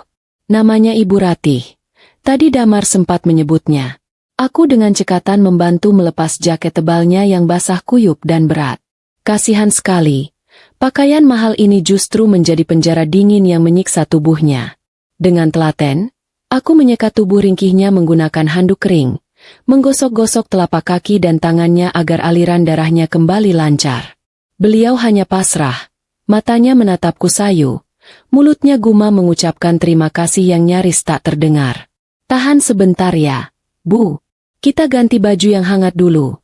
Namanya Ibu Ratih. Tadi Damar sempat menyebutnya. Aku dengan cekatan membantu melepas jaket tebalnya yang basah kuyup dan berat. Kasihan sekali. Pakaian mahal ini justru menjadi penjara dingin yang menyiksa tubuhnya. Dengan telaten, aku menyeka tubuh ringkihnya menggunakan handuk kering, menggosok-gosok telapak kaki dan tangannya agar aliran darahnya kembali lancar. Beliau hanya pasrah. Matanya menatapku sayu, mulutnya gumam mengucapkan terima kasih yang nyaris tak terdengar. Tahan sebentar ya, Bu. Kita ganti baju yang hangat dulu.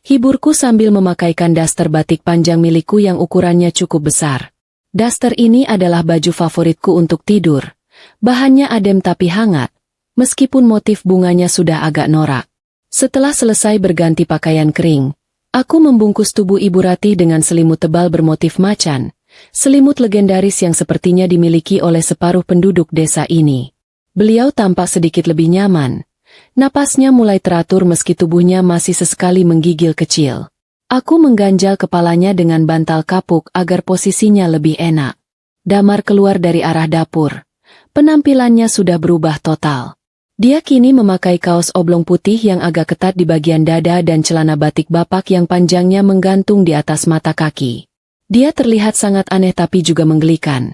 Hiburku sambil memakaikan daster batik panjang milikku yang ukurannya cukup besar. Daster ini adalah baju favoritku untuk tidur. Bahannya adem tapi hangat, meskipun motif bunganya sudah agak norak. Setelah selesai berganti pakaian kering, aku membungkus tubuh Ibu Ratih dengan selimut tebal bermotif macan. Selimut legendaris yang sepertinya dimiliki oleh separuh penduduk desa ini. Beliau tampak sedikit lebih nyaman. Napasnya mulai teratur meski tubuhnya masih sesekali menggigil kecil. Aku mengganjal kepalanya dengan bantal kapuk agar posisinya lebih enak. Damar keluar dari arah dapur. Penampilannya sudah berubah total. Dia kini memakai kaos oblong putih yang agak ketat di bagian dada dan celana batik bapak yang panjangnya menggantung di atas mata kaki. Dia terlihat sangat aneh tapi juga menggelikan.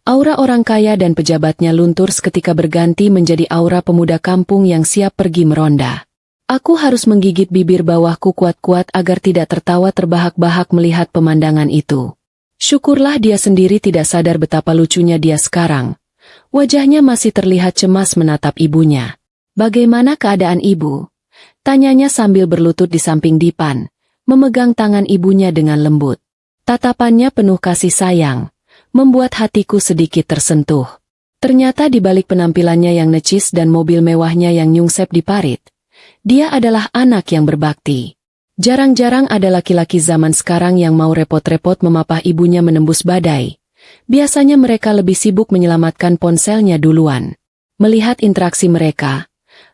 Aura orang kaya dan pejabatnya luntur seketika berganti menjadi aura pemuda kampung yang siap pergi meronda. Aku harus menggigit bibir bawahku kuat-kuat agar tidak tertawa terbahak-bahak melihat pemandangan itu. Syukurlah dia sendiri tidak sadar betapa lucunya dia sekarang. Wajahnya masih terlihat cemas menatap ibunya. Bagaimana keadaan ibu? Tanyanya sambil berlutut di samping dipan, memegang tangan ibunya dengan lembut. Tatapannya penuh kasih sayang, membuat hatiku sedikit tersentuh. Ternyata di balik penampilannya yang necis dan mobil mewahnya yang nyungsep di parit, dia adalah anak yang berbakti. Jarang-jarang ada laki-laki zaman sekarang yang mau repot-repot memapah ibunya menembus badai. Biasanya mereka lebih sibuk menyelamatkan ponselnya duluan. Melihat interaksi mereka,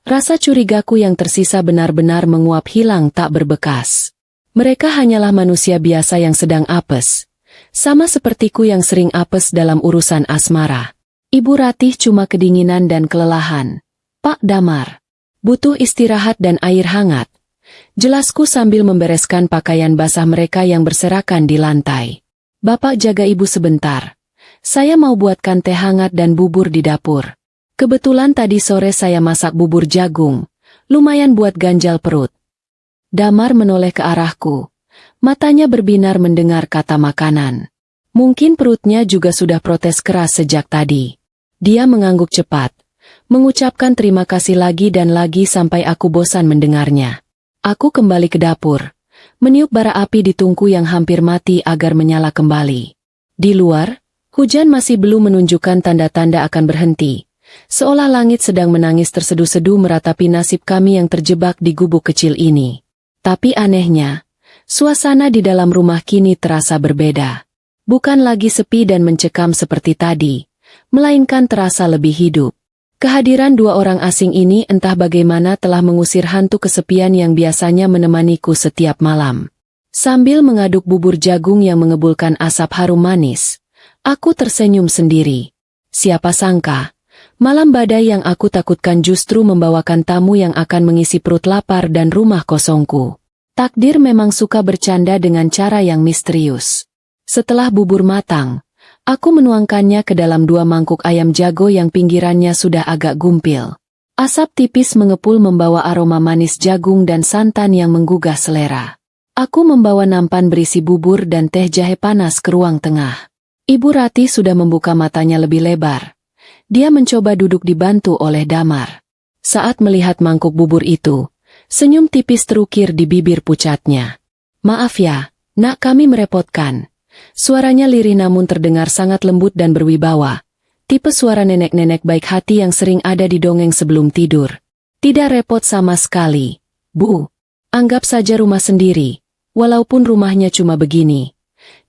rasa curigaku yang tersisa benar-benar menguap hilang tak berbekas. Mereka hanyalah manusia biasa yang sedang apes. Sama sepertiku yang sering apes dalam urusan asmara. Ibu Ratih cuma kedinginan dan kelelahan. Pak Damar, butuh istirahat dan air hangat. Jelasku sambil membereskan pakaian basah mereka yang berserakan di lantai. Bapak jaga ibu sebentar. Saya mau buatkan teh hangat dan bubur di dapur. Kebetulan tadi sore saya masak bubur jagung. Lumayan buat ganjal perut. Damar menoleh ke arahku. Matanya berbinar mendengar kata makanan. Mungkin perutnya juga sudah protes keras sejak tadi. Dia mengangguk cepat, mengucapkan terima kasih lagi dan lagi sampai aku bosan mendengarnya. Aku kembali ke dapur, meniup bara api di tungku yang hampir mati agar menyala kembali. Di luar, hujan masih belum menunjukkan tanda-tanda akan berhenti, seolah langit sedang menangis terseduh-seduh meratapi nasib kami yang terjebak di gubuk kecil ini. Tapi anehnya, suasana di dalam rumah kini terasa berbeda. Bukan lagi sepi dan mencekam seperti tadi, melainkan terasa lebih hidup. Kehadiran dua orang asing ini entah bagaimana telah mengusir hantu kesepian yang biasanya menemaniku setiap malam. Sambil mengaduk bubur jagung yang mengebulkan asap harum manis, aku tersenyum sendiri. Siapa sangka, malam badai yang aku takutkan justru membawakan tamu yang akan mengisi perut lapar dan rumah kosongku. Takdir memang suka bercanda dengan cara yang misterius. Setelah bubur matang, aku menuangkannya ke dalam 2 mangkuk ayam jago yang pinggirannya sudah agak gumpil. Asap tipis mengepul membawa aroma manis jagung dan santan yang menggugah selera. Aku membawa nampan berisi bubur dan teh jahe panas ke ruang tengah. Ibu Ratih sudah membuka matanya lebih lebar. Dia mencoba duduk dibantu oleh Damar. Saat melihat mangkuk bubur itu, senyum tipis terukir di bibir pucatnya. "Maaf ya, nak, kami merepotkan." Suaranya lirih namun terdengar sangat lembut dan berwibawa. Tipe suara nenek-nenek baik hati yang sering ada di dongeng sebelum tidur. "Tidak repot sama sekali, Bu. Anggap saja rumah sendiri, walaupun rumahnya cuma begini,"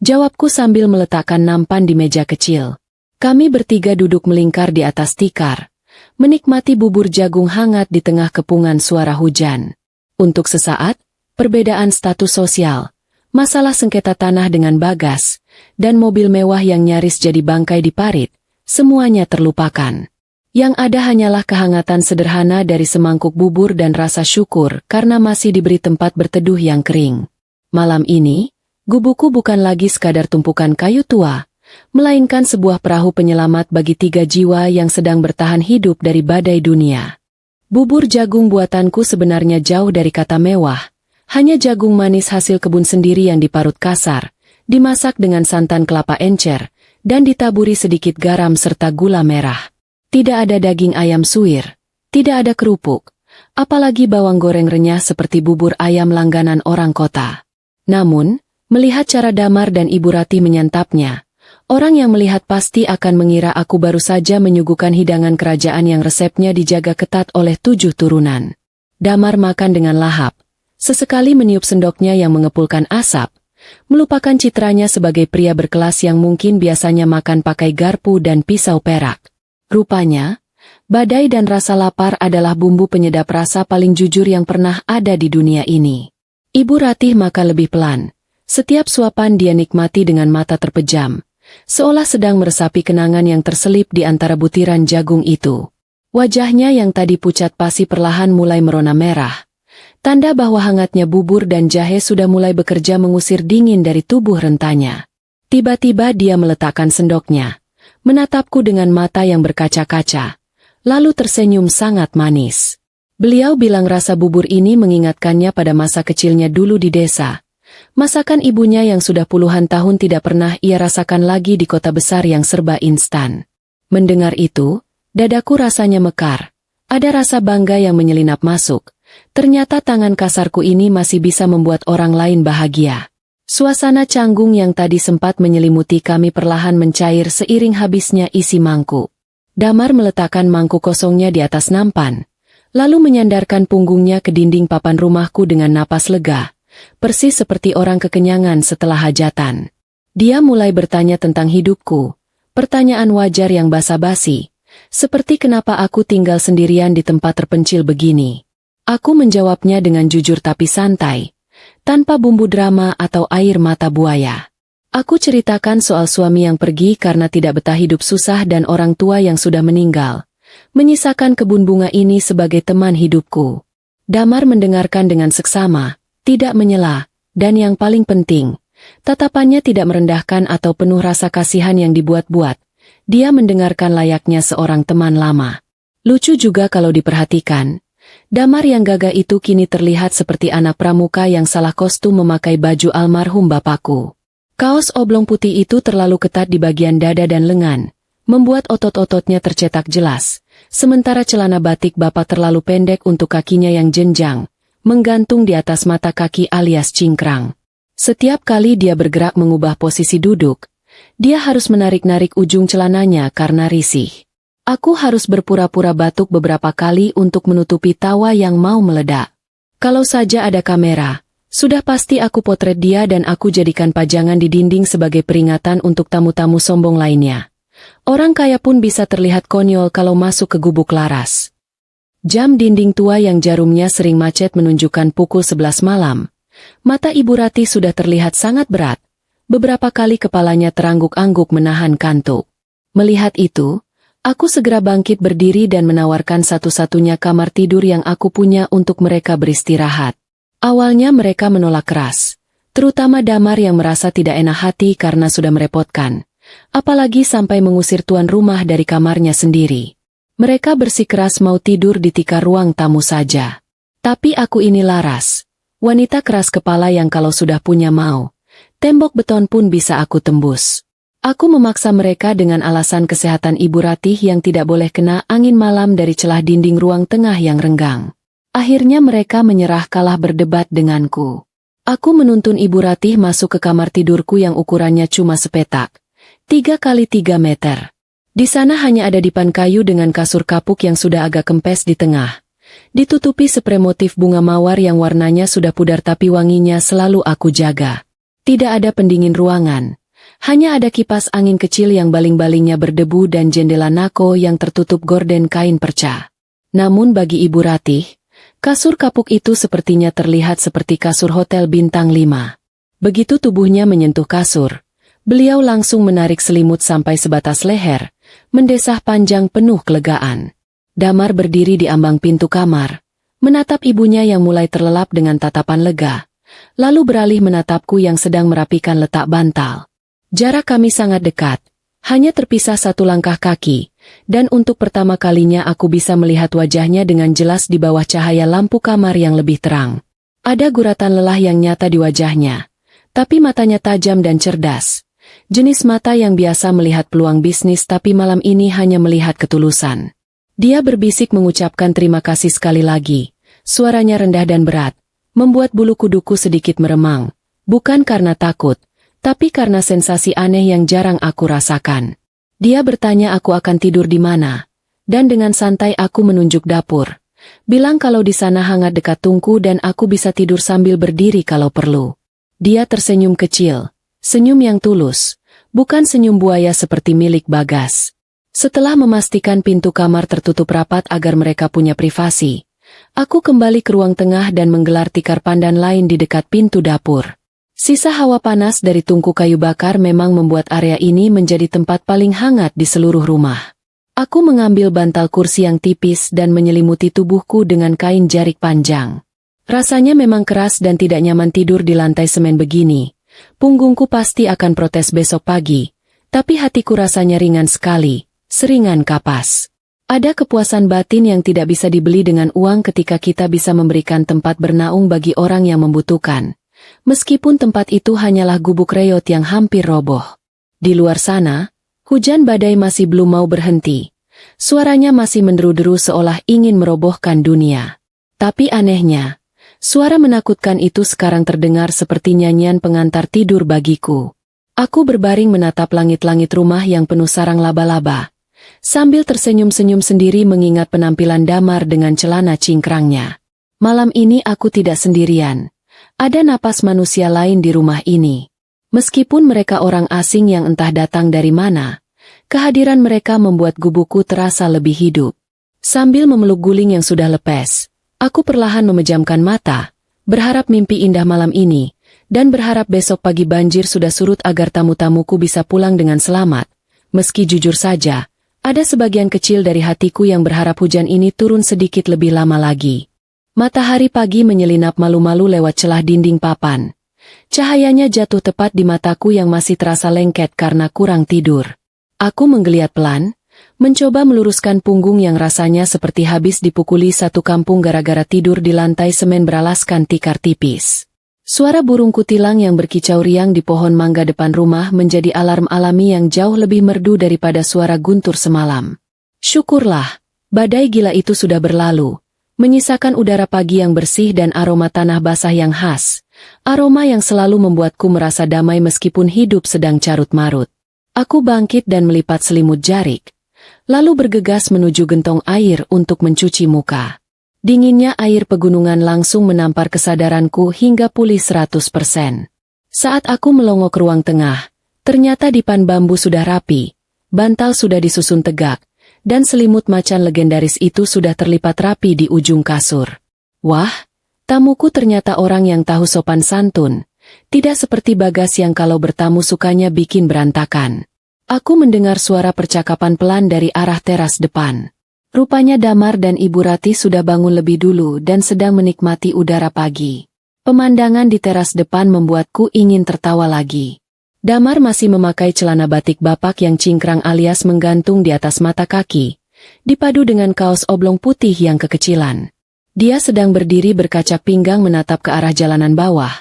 jawabku sambil meletakkan nampan di meja kecil. Kami bertiga duduk melingkar di atas tikar, menikmati bubur jagung hangat di tengah kepungan suara hujan. Untuk sesaat, perbedaan status sosial, masalah sengketa tanah dengan Bagas, dan mobil mewah yang nyaris jadi bangkai di parit, semuanya terlupakan. Yang ada hanyalah kehangatan sederhana dari semangkuk bubur dan rasa syukur karena masih diberi tempat berteduh yang kering. Malam ini, gubukku bukan lagi sekadar tumpukan kayu tua, melainkan sebuah perahu penyelamat bagi 3 jiwa yang sedang bertahan hidup dari badai dunia. Bubur jagung buatanku sebenarnya jauh dari kata mewah. Hanya jagung manis hasil kebun sendiri yang diparut kasar, dimasak dengan santan kelapa encer, dan ditaburi sedikit garam serta gula merah. Tidak ada daging ayam suwir, tidak ada kerupuk, apalagi bawang goreng renyah seperti bubur ayam langganan orang kota. Namun, melihat cara Damar dan Ibu Ratih menyantapnya, orang yang melihat pasti akan mengira aku baru saja menyuguhkan hidangan kerajaan yang resepnya dijaga ketat oleh 7 turunan. Damar makan dengan lahap. Sesekali meniup sendoknya yang mengepulkan asap, melupakan citranya sebagai pria berkelas yang mungkin biasanya makan pakai garpu dan pisau perak. Rupanya, badai dan rasa lapar adalah bumbu penyedap rasa paling jujur yang pernah ada di dunia ini. Ibu Ratih makan lebih pelan. Setiap suapan dia nikmati dengan mata terpejam, seolah sedang meresapi kenangan yang terselip di antara butiran jagung itu. Wajahnya yang tadi pucat pasi perlahan mulai merona merah. Tanda bahwa hangatnya bubur dan jahe sudah mulai bekerja mengusir dingin dari tubuh rentanya. Tiba-tiba dia meletakkan sendoknya, menatapku dengan mata yang berkaca-kaca, lalu tersenyum sangat manis. Beliau bilang rasa bubur ini mengingatkannya pada masa kecilnya dulu di desa. Masakan ibunya yang sudah puluhan tahun tidak pernah ia rasakan lagi di kota besar yang serba instan. Mendengar itu, dadaku rasanya mekar. Ada rasa bangga yang menyelinap masuk. Ternyata tangan kasarku ini masih bisa membuat orang lain bahagia. Suasana canggung yang tadi sempat menyelimuti kami perlahan mencair seiring habisnya isi mangkuk. Damar meletakkan mangkuk kosongnya di atas nampan, lalu menyandarkan punggungnya ke dinding papan rumahku dengan napas lega, persis seperti orang kekenyangan setelah hajatan. Dia mulai bertanya tentang hidupku, pertanyaan wajar yang basa-basi, seperti kenapa aku tinggal sendirian di tempat terpencil begini. Aku menjawabnya dengan jujur tapi santai, tanpa bumbu drama atau air mata buaya. Aku ceritakan soal suami yang pergi karena tidak betah hidup susah dan orang tua yang sudah meninggal, menyisakan kebun bunga ini sebagai teman hidupku. Damar mendengarkan dengan seksama, tidak menyela, dan yang paling penting, tatapannya tidak merendahkan atau penuh rasa kasihan yang dibuat-buat. Dia mendengarkan layaknya seorang teman lama. Lucu juga kalau diperhatikan. Damar yang gagah itu kini terlihat seperti anak pramuka yang salah kostum memakai baju almarhum bapakku. Kaos oblong putih itu terlalu ketat di bagian dada dan lengan, membuat otot-ototnya tercetak jelas, sementara celana batik bapak terlalu pendek untuk kakinya yang jenjang, menggantung di atas mata kaki alias cingkrang. Setiap kali dia bergerak mengubah posisi duduk, dia harus menarik-narik ujung celananya karena risih. Aku harus berpura-pura batuk beberapa kali untuk menutupi tawa yang mau meledak. Kalau saja ada kamera, sudah pasti aku potret dia dan aku jadikan pajangan di dinding sebagai peringatan untuk tamu-tamu sombong lainnya. Orang kaya pun bisa terlihat konyol kalau masuk ke gubuk laras. Jam dinding tua yang jarumnya sering macet menunjukkan pukul 11 malam. Mata Ibu Ratih sudah terlihat sangat berat. Beberapa kali kepalanya terangguk-angguk menahan kantuk. Melihat itu, aku segera bangkit berdiri dan menawarkan satu-satunya kamar tidur yang aku punya untuk mereka beristirahat. Awalnya mereka menolak keras, terutama Damar yang merasa tidak enak hati karena sudah merepotkan, apalagi sampai mengusir tuan rumah dari kamarnya sendiri. Mereka bersikeras mau tidur di tikar ruang tamu saja. Tapi aku ini Laras, wanita keras kepala yang kalau sudah punya mau, tembok beton pun bisa aku tembus. Aku memaksa mereka dengan alasan kesehatan Ibu Ratih yang tidak boleh kena angin malam dari celah dinding ruang tengah yang renggang. Akhirnya mereka menyerah kalah berdebat denganku. Aku menuntun Ibu Ratih masuk ke kamar tidurku yang ukurannya cuma sepetak, 3 kali 3 meter. Di sana hanya ada dipan kayu dengan kasur kapuk yang sudah agak kempes di tengah. Ditutupi sprei motif bunga mawar yang warnanya sudah pudar tapi wanginya selalu aku jaga. Tidak ada pendingin ruangan. Hanya ada kipas angin kecil yang baling-balingnya berdebu dan jendela nako yang tertutup gorden kain perca. Namun bagi Ibu Ratih, kasur kapuk itu sepertinya terlihat seperti kasur hotel bintang 5. Begitu tubuhnya menyentuh kasur, beliau langsung menarik selimut sampai sebatas leher, mendesah panjang penuh kelegaan. Damar berdiri di ambang pintu kamar, menatap ibunya yang mulai terlelap dengan tatapan lega, lalu beralih menatapku yang sedang merapikan letak bantal. Jarak kami sangat dekat, hanya terpisah 1 langkah kaki, dan untuk pertama kalinya aku bisa melihat wajahnya dengan jelas di bawah cahaya lampu kamar yang lebih terang. Ada guratan lelah yang nyata di wajahnya, tapi matanya tajam dan cerdas. Jenis mata yang biasa melihat peluang bisnis tapi malam ini hanya melihat ketulusan. Dia berbisik mengucapkan terima kasih sekali lagi, suaranya rendah dan berat, membuat bulu kuduku sedikit meremang, bukan karena takut, tapi karena sensasi aneh yang jarang aku rasakan. Dia bertanya aku akan tidur di mana, dan dengan santai aku menunjuk dapur. Bilang kalau di sana hangat dekat tungku dan aku bisa tidur sambil berdiri kalau perlu. Dia tersenyum kecil, senyum yang tulus, bukan senyum buaya seperti milik Bagas. Setelah memastikan pintu kamar tertutup rapat agar mereka punya privasi, aku kembali ke ruang tengah dan menggelar tikar pandan lain di dekat pintu dapur. Sisa hawa panas dari tungku kayu bakar memang membuat area ini menjadi tempat paling hangat di seluruh rumah. Aku mengambil bantal kursi yang tipis dan menyelimuti tubuhku dengan kain jarik panjang. Rasanya memang keras dan tidak nyaman tidur di lantai semen begini. Punggungku pasti akan protes besok pagi, tapi hatiku rasanya ringan sekali, seringan kapas. Ada kepuasan batin yang tidak bisa dibeli dengan uang ketika kita bisa memberikan tempat bernaung bagi orang yang membutuhkan. Meskipun tempat itu hanyalah gubuk reot yang hampir roboh. Di luar sana, hujan badai masih belum mau berhenti. Suaranya masih menderu-deru seolah ingin merobohkan dunia. Tapi anehnya, suara menakutkan itu sekarang terdengar seperti nyanyian pengantar tidur bagiku. Aku berbaring menatap langit-langit rumah yang penuh sarang laba-laba, sambil tersenyum-senyum sendiri mengingat penampilan Damar dengan celana cingkrangnya. Malam ini aku tidak sendirian. Ada napas manusia lain di rumah ini. Meskipun mereka orang asing yang entah datang dari mana, kehadiran mereka membuat gubukku terasa lebih hidup. Sambil memeluk guling yang sudah lepes, aku perlahan memejamkan mata, berharap mimpi indah malam ini, dan berharap besok pagi banjir sudah surut agar tamu-tamuku bisa pulang dengan selamat. Meski jujur saja, ada sebagian kecil dari hatiku yang berharap hujan ini turun sedikit lebih lama lagi. Matahari pagi menyelinap malu-malu lewat celah dinding papan. Cahayanya jatuh tepat di mataku yang masih terasa lengket karena kurang tidur. Aku menggeliat pelan, mencoba meluruskan punggung yang rasanya seperti habis dipukuli satu kampung gara-gara tidur di lantai semen beralaskan tikar tipis. Suara burung kutilang yang berkicau riang di pohon mangga depan rumah menjadi alarm alami yang jauh lebih merdu daripada suara guntur semalam. Syukurlah, badai gila itu sudah berlalu, menyisakan udara pagi yang bersih dan aroma tanah basah yang khas, aroma yang selalu membuatku merasa damai meskipun hidup sedang carut-marut. Aku bangkit dan melipat selimut jarik, lalu bergegas menuju gentong air untuk mencuci muka. Dinginnya air pegunungan langsung menampar kesadaranku hingga pulih 100%. Saat aku melongo ke ruang tengah, ternyata dipan bambu sudah rapi, bantal sudah disusun tegak, dan selimut macan legendaris itu sudah terlipat rapi di ujung kasur. Wah, tamuku ternyata orang yang tahu sopan santun, tidak seperti Bagas yang kalau bertamu sukanya bikin berantakan. Aku mendengar suara percakapan pelan dari arah teras depan. Rupanya Damar dan Ibu Ratih sudah bangun lebih dulu dan sedang menikmati udara pagi. Pemandangan di teras depan membuatku ingin tertawa lagi. Damar masih memakai celana batik bapak yang cingkrang alias menggantung di atas mata kaki, dipadu dengan kaos oblong putih yang kekecilan. Dia sedang berdiri berkacak pinggang menatap ke arah jalanan bawah.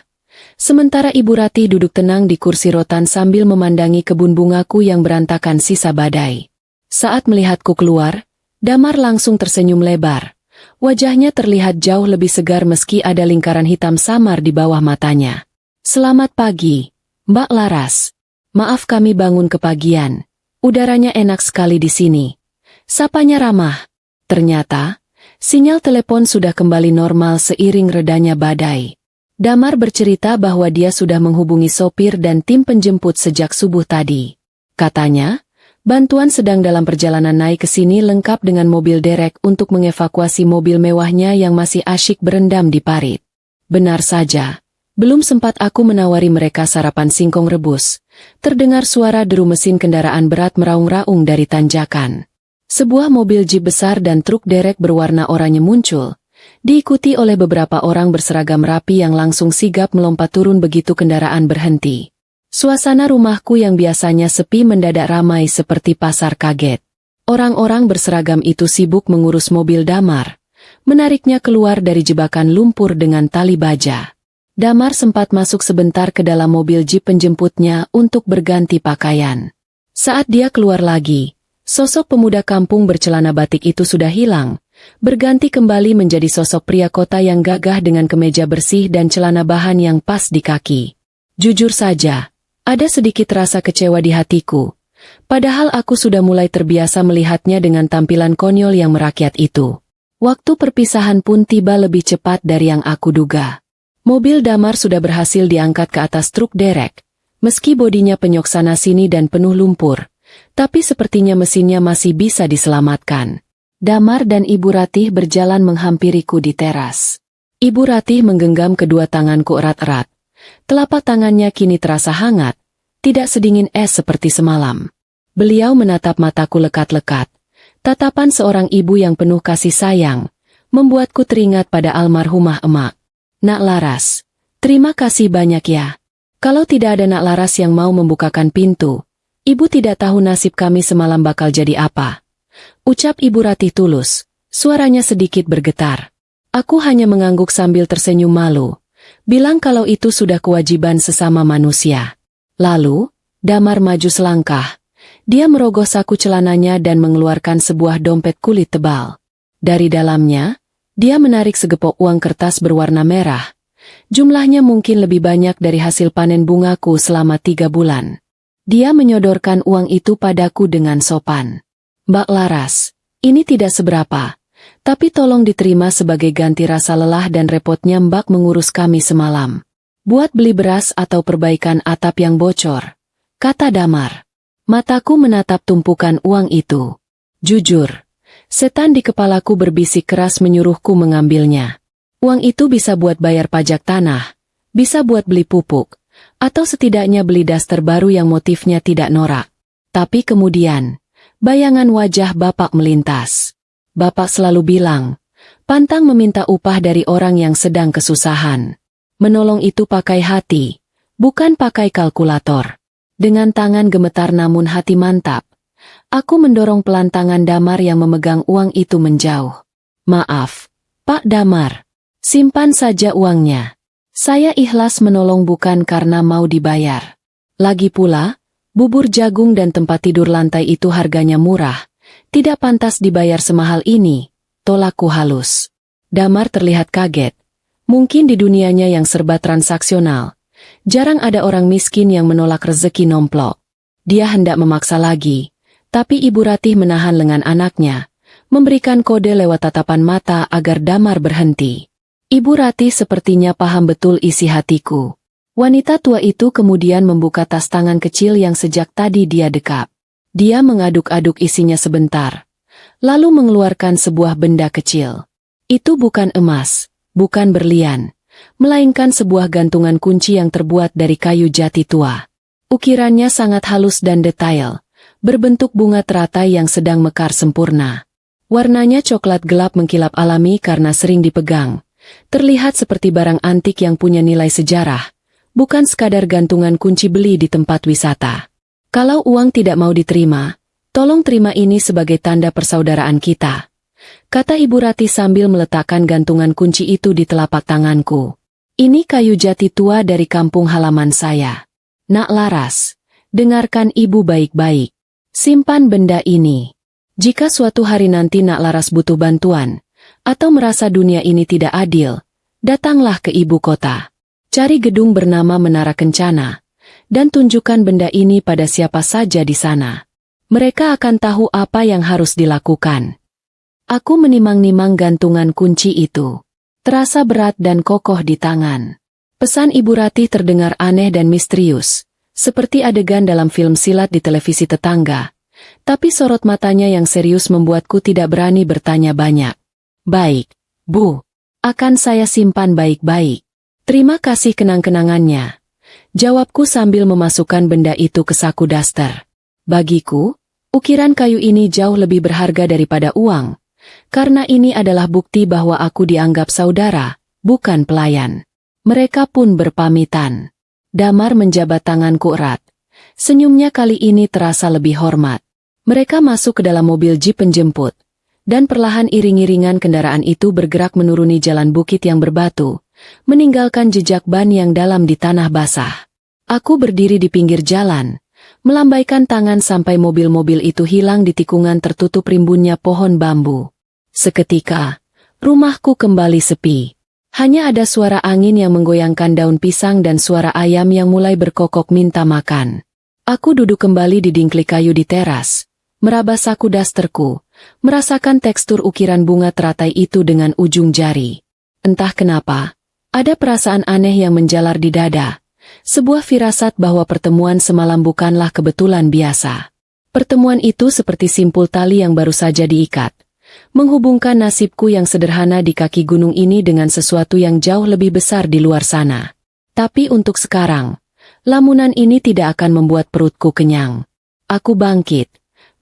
Sementara Ibu Ratih duduk tenang di kursi rotan sambil memandangi kebun bungaku yang berantakan sisa badai. Saat melihatku keluar, Damar langsung tersenyum lebar. Wajahnya terlihat jauh lebih segar meski ada lingkaran hitam samar di bawah matanya. "Selamat pagi, Mbak Laras. Maaf kami bangun kepagian. Udaranya enak sekali di sini." Sapanya ramah. Ternyata, sinyal telepon sudah kembali normal seiring redanya badai. Damar bercerita bahwa dia sudah menghubungi sopir dan tim penjemput sejak subuh tadi. Katanya, bantuan sedang dalam perjalanan naik ke sini lengkap dengan mobil derek untuk mengevakuasi mobil mewahnya yang masih asyik berendam di parit. Benar saja, belum sempat aku menawari mereka sarapan singkong rebus, terdengar suara deru mesin kendaraan berat meraung-raung dari tanjakan. Sebuah mobil jeep besar dan truk derek berwarna oranye muncul, diikuti oleh beberapa orang berseragam rapi yang langsung sigap melompat turun begitu kendaraan berhenti. Suasana rumahku yang biasanya sepi mendadak ramai seperti pasar kaget. Orang-orang berseragam itu sibuk mengurus mobil Damar, menariknya keluar dari jebakan lumpur dengan tali baja. Damar sempat masuk sebentar ke dalam mobil jeep penjemputnya untuk berganti pakaian. Saat dia keluar lagi, sosok pemuda kampung bercelana batik itu sudah hilang, berganti kembali menjadi sosok pria kota yang gagah dengan kemeja bersih dan celana bahan yang pas di kaki. Jujur saja, ada sedikit rasa kecewa di hatiku, padahal aku sudah mulai terbiasa melihatnya dengan tampilan konyol yang merakyat itu. Waktu perpisahan pun tiba lebih cepat dari yang aku duga. Mobil Damar sudah berhasil diangkat ke atas truk derek, meski bodinya penyok sana sini dan penuh lumpur, tapi sepertinya mesinnya masih bisa diselamatkan. Damar dan Ibu Ratih berjalan menghampiriku di teras. Ibu Ratih menggenggam kedua tanganku erat-erat. Telapak tangannya kini terasa hangat, tidak sedingin es seperti semalam. Beliau menatap mataku lekat-lekat. Tatapan seorang ibu yang penuh kasih sayang, membuatku teringat pada almarhumah emak. "Nak Laras, terima kasih banyak ya. Kalau tidak ada Nak Laras yang mau membukakan pintu, ibu tidak tahu nasib kami semalam bakal jadi apa," ucap Ibu Ratih tulus, suaranya sedikit bergetar. Aku hanya mengangguk sambil tersenyum malu, bilang kalau itu sudah kewajiban sesama manusia. Lalu, Damar maju selangkah. Dia merogoh saku celananya dan mengeluarkan sebuah dompet kulit tebal. Dari dalamnya, dia menarik segepok uang kertas berwarna merah. Jumlahnya mungkin lebih banyak dari hasil panen bungaku selama 3 bulan. Dia menyodorkan uang itu padaku dengan sopan. "Mbak Laras, ini tidak seberapa, tapi tolong diterima sebagai ganti rasa lelah dan repotnya Mbak mengurus kami semalam. Buat beli beras atau perbaikan atap yang bocor," kata Damar. Mataku menatap tumpukan uang itu. Jujur, setan di kepalaku berbisik keras menyuruhku mengambilnya. Uang itu bisa buat bayar pajak tanah, bisa buat beli pupuk, atau setidaknya beli daster baru yang motifnya tidak norak. Tapi kemudian, bayangan wajah Bapak melintas. Bapak selalu bilang, pantang meminta upah dari orang yang sedang kesusahan. Menolong itu pakai hati, bukan pakai kalkulator. Dengan tangan gemetar namun hati mantap, aku mendorong pelan tangan Damar yang memegang uang itu menjauh. "Maaf, Pak Damar. Simpan saja uangnya. Saya ikhlas menolong bukan karena mau dibayar. Lagi pula, bubur jagung dan tempat tidur lantai itu harganya murah. Tidak pantas dibayar semahal ini, tolakku halus. Damar terlihat kaget. Mungkin di dunianya yang serba transaksional, jarang ada orang miskin yang menolak rezeki nomplok. Dia hendak memaksa lagi, tapi Ibu Ratih menahan lengan anaknya, memberikan kode lewat tatapan mata agar Damar berhenti. Ibu Ratih sepertinya paham betul isi hatiku. Wanita tua itu kemudian membuka tas tangan kecil yang sejak tadi dia dekap. Dia mengaduk-aduk isinya sebentar, lalu mengeluarkan sebuah benda kecil. Itu bukan emas, bukan berlian, melainkan sebuah gantungan kunci yang terbuat dari kayu jati tua. Ukirannya sangat halus dan detail, berbentuk bunga teratai yang sedang mekar sempurna. Warnanya coklat gelap mengkilap alami karena sering dipegang. Terlihat seperti barang antik yang punya nilai sejarah, bukan sekadar gantungan kunci beli di tempat wisata. Kalau uang tidak mau diterima, tolong terima ini sebagai tanda persaudaraan kita, kata Ibu Ratih sambil meletakkan gantungan kunci itu di telapak tanganku. Ini kayu jati tua dari kampung halaman saya. Nak Laras, dengarkan Ibu baik-baik. Simpan benda ini. Jika suatu hari nanti Nak Laras butuh bantuan, atau merasa dunia ini tidak adil, datanglah ke ibu kota. Cari gedung bernama Menara Kencana, dan tunjukkan benda ini pada siapa saja di sana. Mereka akan tahu apa yang harus dilakukan. Aku menimang-nimang gantungan kunci itu. Terasa berat dan kokoh di tangan. Pesan Ibu Ratih terdengar aneh dan misterius, seperti adegan dalam film silat di televisi tetangga. Tapi sorot matanya yang serius membuatku tidak berani bertanya banyak. Baik, Bu. Akan saya simpan baik-baik. Terima kasih kenang-kenangannya. Jawabku sambil memasukkan benda itu ke saku daster. Bagiku, ukiran kayu ini jauh lebih berharga daripada uang. Karena ini adalah bukti bahwa aku dianggap saudara, bukan pelayan. Mereka pun berpamitan. Damar menjabat tanganku erat. Senyumnya kali ini terasa lebih hormat. Mereka masuk ke dalam mobil jeep penjemput. Dan perlahan iring-iringan kendaraan itu bergerak menuruni jalan bukit yang berbatu, meninggalkan jejak ban yang dalam di tanah basah. Aku berdiri di pinggir jalan, melambaikan tangan sampai mobil-mobil itu hilang di tikungan tertutup rimbunnya pohon bambu. Seketika, rumahku kembali sepi. Hanya ada suara angin yang menggoyangkan daun pisang dan suara ayam yang mulai berkokok minta makan. Aku duduk kembali di dingklik kayu di teras, meraba saku dasterku, merasakan tekstur ukiran bunga teratai itu dengan ujung jari. Entah kenapa, ada perasaan aneh yang menjalar di dada. Sebuah firasat bahwa pertemuan semalam bukanlah kebetulan biasa. Pertemuan itu seperti simpul tali yang baru saja diikat, menghubungkan nasibku yang sederhana di kaki gunung ini dengan sesuatu yang jauh lebih besar di luar sana. Tapi untuk sekarang, lamunan ini tidak akan membuat perutku kenyang. Aku bangkit,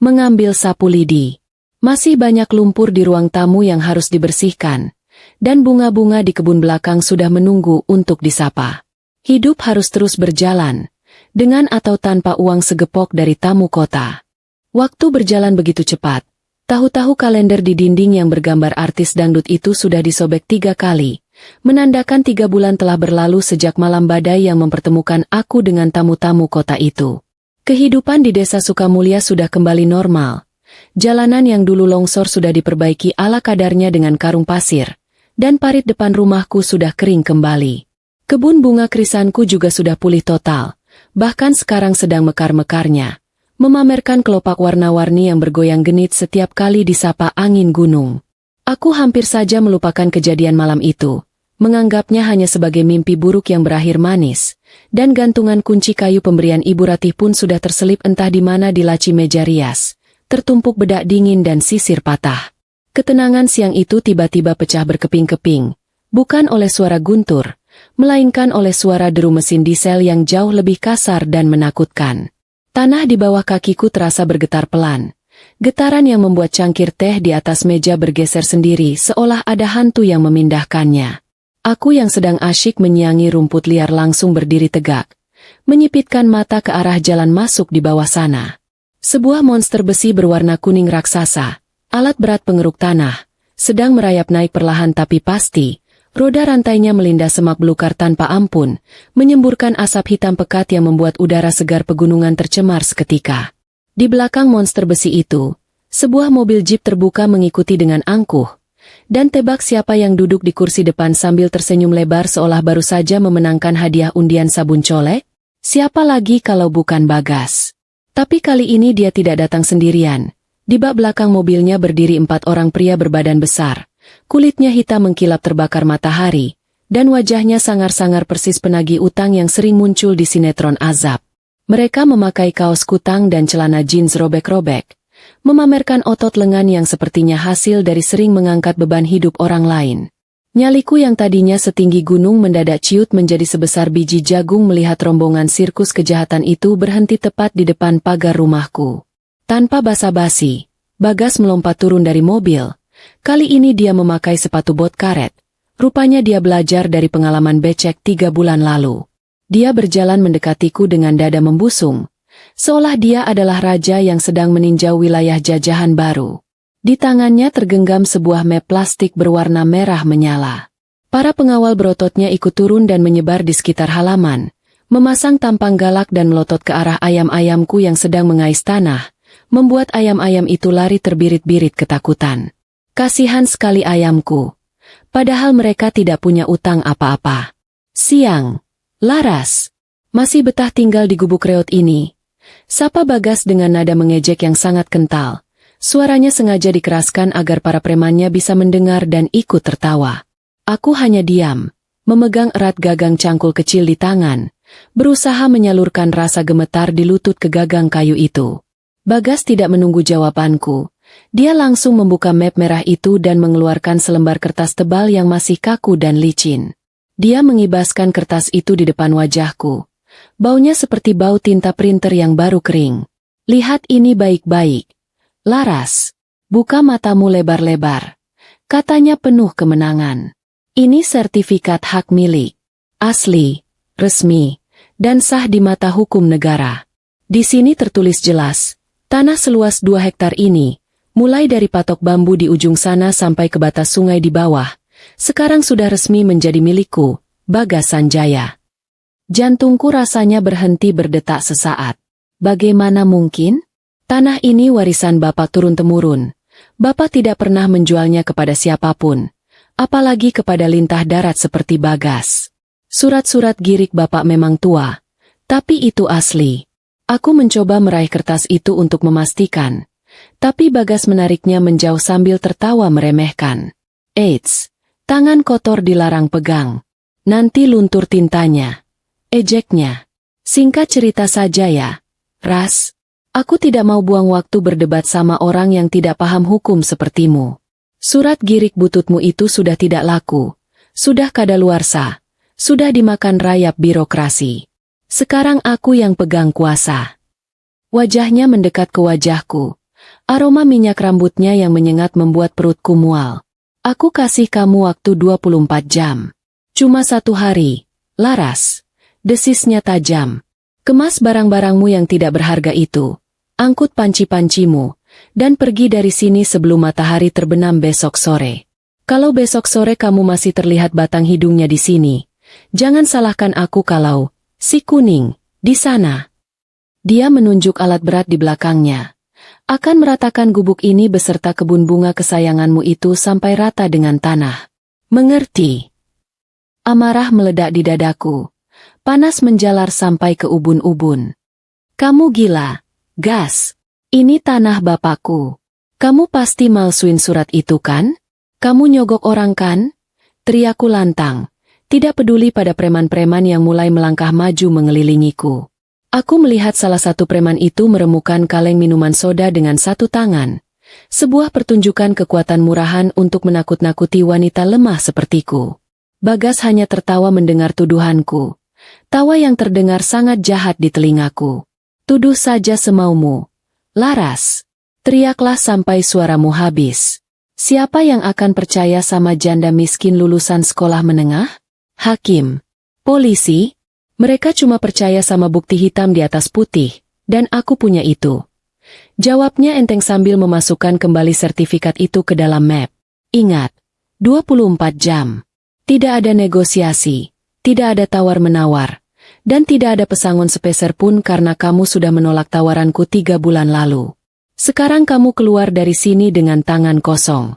mengambil sapu lidi. Masih banyak lumpur di ruang tamu yang harus dibersihkan, dan bunga-bunga di kebun belakang sudah menunggu untuk disapa. Hidup harus terus berjalan, dengan atau tanpa uang segepok dari tamu kota. Waktu berjalan begitu cepat, tahu-tahu kalender di dinding yang bergambar artis dangdut itu sudah disobek 3 kali, menandakan 3 bulan telah berlalu sejak malam badai yang mempertemukan aku dengan tamu-tamu kota itu. Kehidupan di desa Sukamulya sudah kembali normal. Jalanan yang dulu longsor sudah diperbaiki ala kadarnya dengan karung pasir, dan parit depan rumahku sudah kering kembali. Kebun bunga krisanku juga sudah pulih total, bahkan sekarang sedang mekar-mekarnya, memamerkan kelopak warna-warni yang bergoyang genit setiap kali disapa angin gunung. Aku hampir saja melupakan kejadian malam itu, menganggapnya hanya sebagai mimpi buruk yang berakhir manis, dan gantungan kunci kayu pemberian Ibu Ratih pun sudah terselip entah di mana di laci meja rias. Tertumpuk bedak dingin dan sisir patah. Ketenangan siang itu tiba-tiba pecah berkeping-keping, bukan oleh suara guntur, melainkan oleh suara deru mesin diesel yang jauh lebih kasar dan menakutkan. Tanah di bawah kakiku terasa bergetar pelan, getaran yang membuat cangkir teh di atas meja bergeser sendiri seolah ada hantu yang memindahkannya. Aku yang sedang asyik menyiangi rumput liar langsung berdiri tegak, menyipitkan mata ke arah jalan masuk di bawah sana. Sebuah monster besi berwarna kuning raksasa, alat berat pengeruk tanah, sedang merayap naik perlahan tapi pasti, Roda rantainya melindas semak belukar tanpa ampun, menyemburkan asap hitam pekat yang membuat udara segar pegunungan tercemar seketika. Di belakang monster besi itu, sebuah mobil jeep terbuka mengikuti dengan angkuh. Dan tebak siapa yang duduk di kursi depan sambil tersenyum lebar seolah baru saja memenangkan hadiah undian sabun colek? Siapa lagi kalau bukan Bagas? Tapi kali ini dia tidak datang sendirian. Di bak belakang mobilnya berdiri 4 orang pria berbadan besar. Kulitnya hitam mengkilap terbakar matahari, dan wajahnya sangar-sangar persis penagih utang yang sering muncul di sinetron azab. Mereka memakai kaos kutang dan celana jeans robek-robek, memamerkan otot lengan yang sepertinya hasil dari sering mengangkat beban hidup orang lain. Nyaliku yang tadinya setinggi gunung mendadak ciut menjadi sebesar biji jagung melihat rombongan sirkus kejahatan itu berhenti tepat di depan pagar rumahku. Tanpa basa-basi, Bagas melompat turun dari mobil. Kali ini dia memakai sepatu bot karet. Rupanya dia belajar dari pengalaman becek 3 bulan lalu. Dia berjalan mendekatiku dengan dada membusung, seolah dia adalah raja yang sedang meninjau wilayah jajahan baru. Di tangannya tergenggam sebuah map plastik berwarna merah menyala. Para pengawal berototnya ikut turun dan menyebar di sekitar halaman, memasang tampang galak dan melotot ke arah ayam-ayamku yang sedang mengais tanah, membuat ayam-ayam itu lari terbirit-birit ketakutan. Kasihan sekali ayamku. Padahal mereka tidak punya utang apa-apa. Siang, Laras, masih betah tinggal di gubuk reot ini? Sapa Bagas dengan nada mengejek yang sangat kental. Suaranya sengaja dikeraskan agar para premannya bisa mendengar dan ikut tertawa. Aku hanya diam, memegang erat gagang cangkul kecil di tangan, berusaha menyalurkan rasa gemetar di lutut ke gagang kayu itu. Bagas tidak menunggu jawabanku. Dia langsung membuka map merah itu dan mengeluarkan selembar kertas tebal yang masih kaku dan licin. Dia mengibaskan kertas itu di depan wajahku. Baunya seperti bau tinta printer yang baru kering. Lihat ini baik-baik. Laras, buka matamu lebar-lebar. Katanya penuh kemenangan. Ini sertifikat hak milik. Asli, resmi, dan sah di mata hukum negara. Di sini tertulis jelas. Tanah seluas 2 hektar ini, mulai dari patok bambu di ujung sana sampai ke batas sungai di bawah, sekarang sudah resmi menjadi milikku, Bagas Sanjaya. Jantungku rasanya berhenti berdetak sesaat. Bagaimana mungkin? Tanah ini warisan Bapak turun-temurun. Bapak tidak pernah menjualnya kepada siapapun, apalagi kepada lintah darat seperti Bagas. Surat-surat girik Bapak memang tua, tapi itu asli. Aku mencoba meraih kertas itu untuk memastikan, tapi Bagas menariknya menjauh sambil tertawa meremehkan. Eits, tangan kotor dilarang pegang. Nanti luntur tintanya. Ejeknya. Singkat cerita saja ya, Ras. Aku tidak mau buang waktu berdebat sama orang yang tidak paham hukum sepertimu. Surat girik bututmu itu sudah tidak laku, sudah kadaluarsa, sudah dimakan rayap birokrasi. Sekarang aku yang pegang kuasa. Wajahnya mendekat ke wajahku. Aroma minyak rambutnya yang menyengat membuat perutku mual. Aku kasih kamu waktu 24 jam. Cuma 1 hari, Laras. Desisnya tajam. Kemas barang-barangmu yang tidak berharga itu. Angkut panci-pancimu, dan pergi dari sini sebelum matahari terbenam besok sore. Kalau besok sore kamu masih terlihat batang hidungnya di sini, jangan salahkan aku kalau si kuning di sana. Dia menunjuk alat berat di belakangnya. Akan meratakan gubuk ini beserta kebun bunga kesayanganmu itu sampai rata dengan tanah. Mengerti? Amarah meledak di dadaku. Panas menjalar sampai ke ubun-ubun. Kamu gila, Gas. Ini tanah bapakku. Kamu pasti malsuin surat itu kan? Kamu nyogok orang kan? Teriakku lantang. Tidak peduli pada preman-preman yang mulai melangkah maju mengelilingiku. Aku melihat salah satu preman itu meremukan kaleng minuman soda dengan satu tangan. Sebuah pertunjukan kekuatan murahan untuk menakut-nakuti wanita lemah sepertiku. Bagas hanya tertawa mendengar tuduhanku. Tawa yang terdengar sangat jahat di telingaku. Tuduh saja semaumu. Laras, teriaklah sampai suaramu habis. Siapa yang akan percaya sama janda miskin lulusan sekolah menengah? Hakim, polisi, mereka cuma percaya sama bukti hitam di atas putih, dan aku punya itu. Jawabnya enteng sambil memasukkan kembali sertifikat itu ke dalam map. Ingat, 24 jam. Tidak ada negosiasi, tidak ada tawar-menawar, dan tidak ada pesangon sepeser pun karena kamu sudah menolak tawaranku 3 bulan lalu. Sekarang kamu keluar dari sini dengan tangan kosong.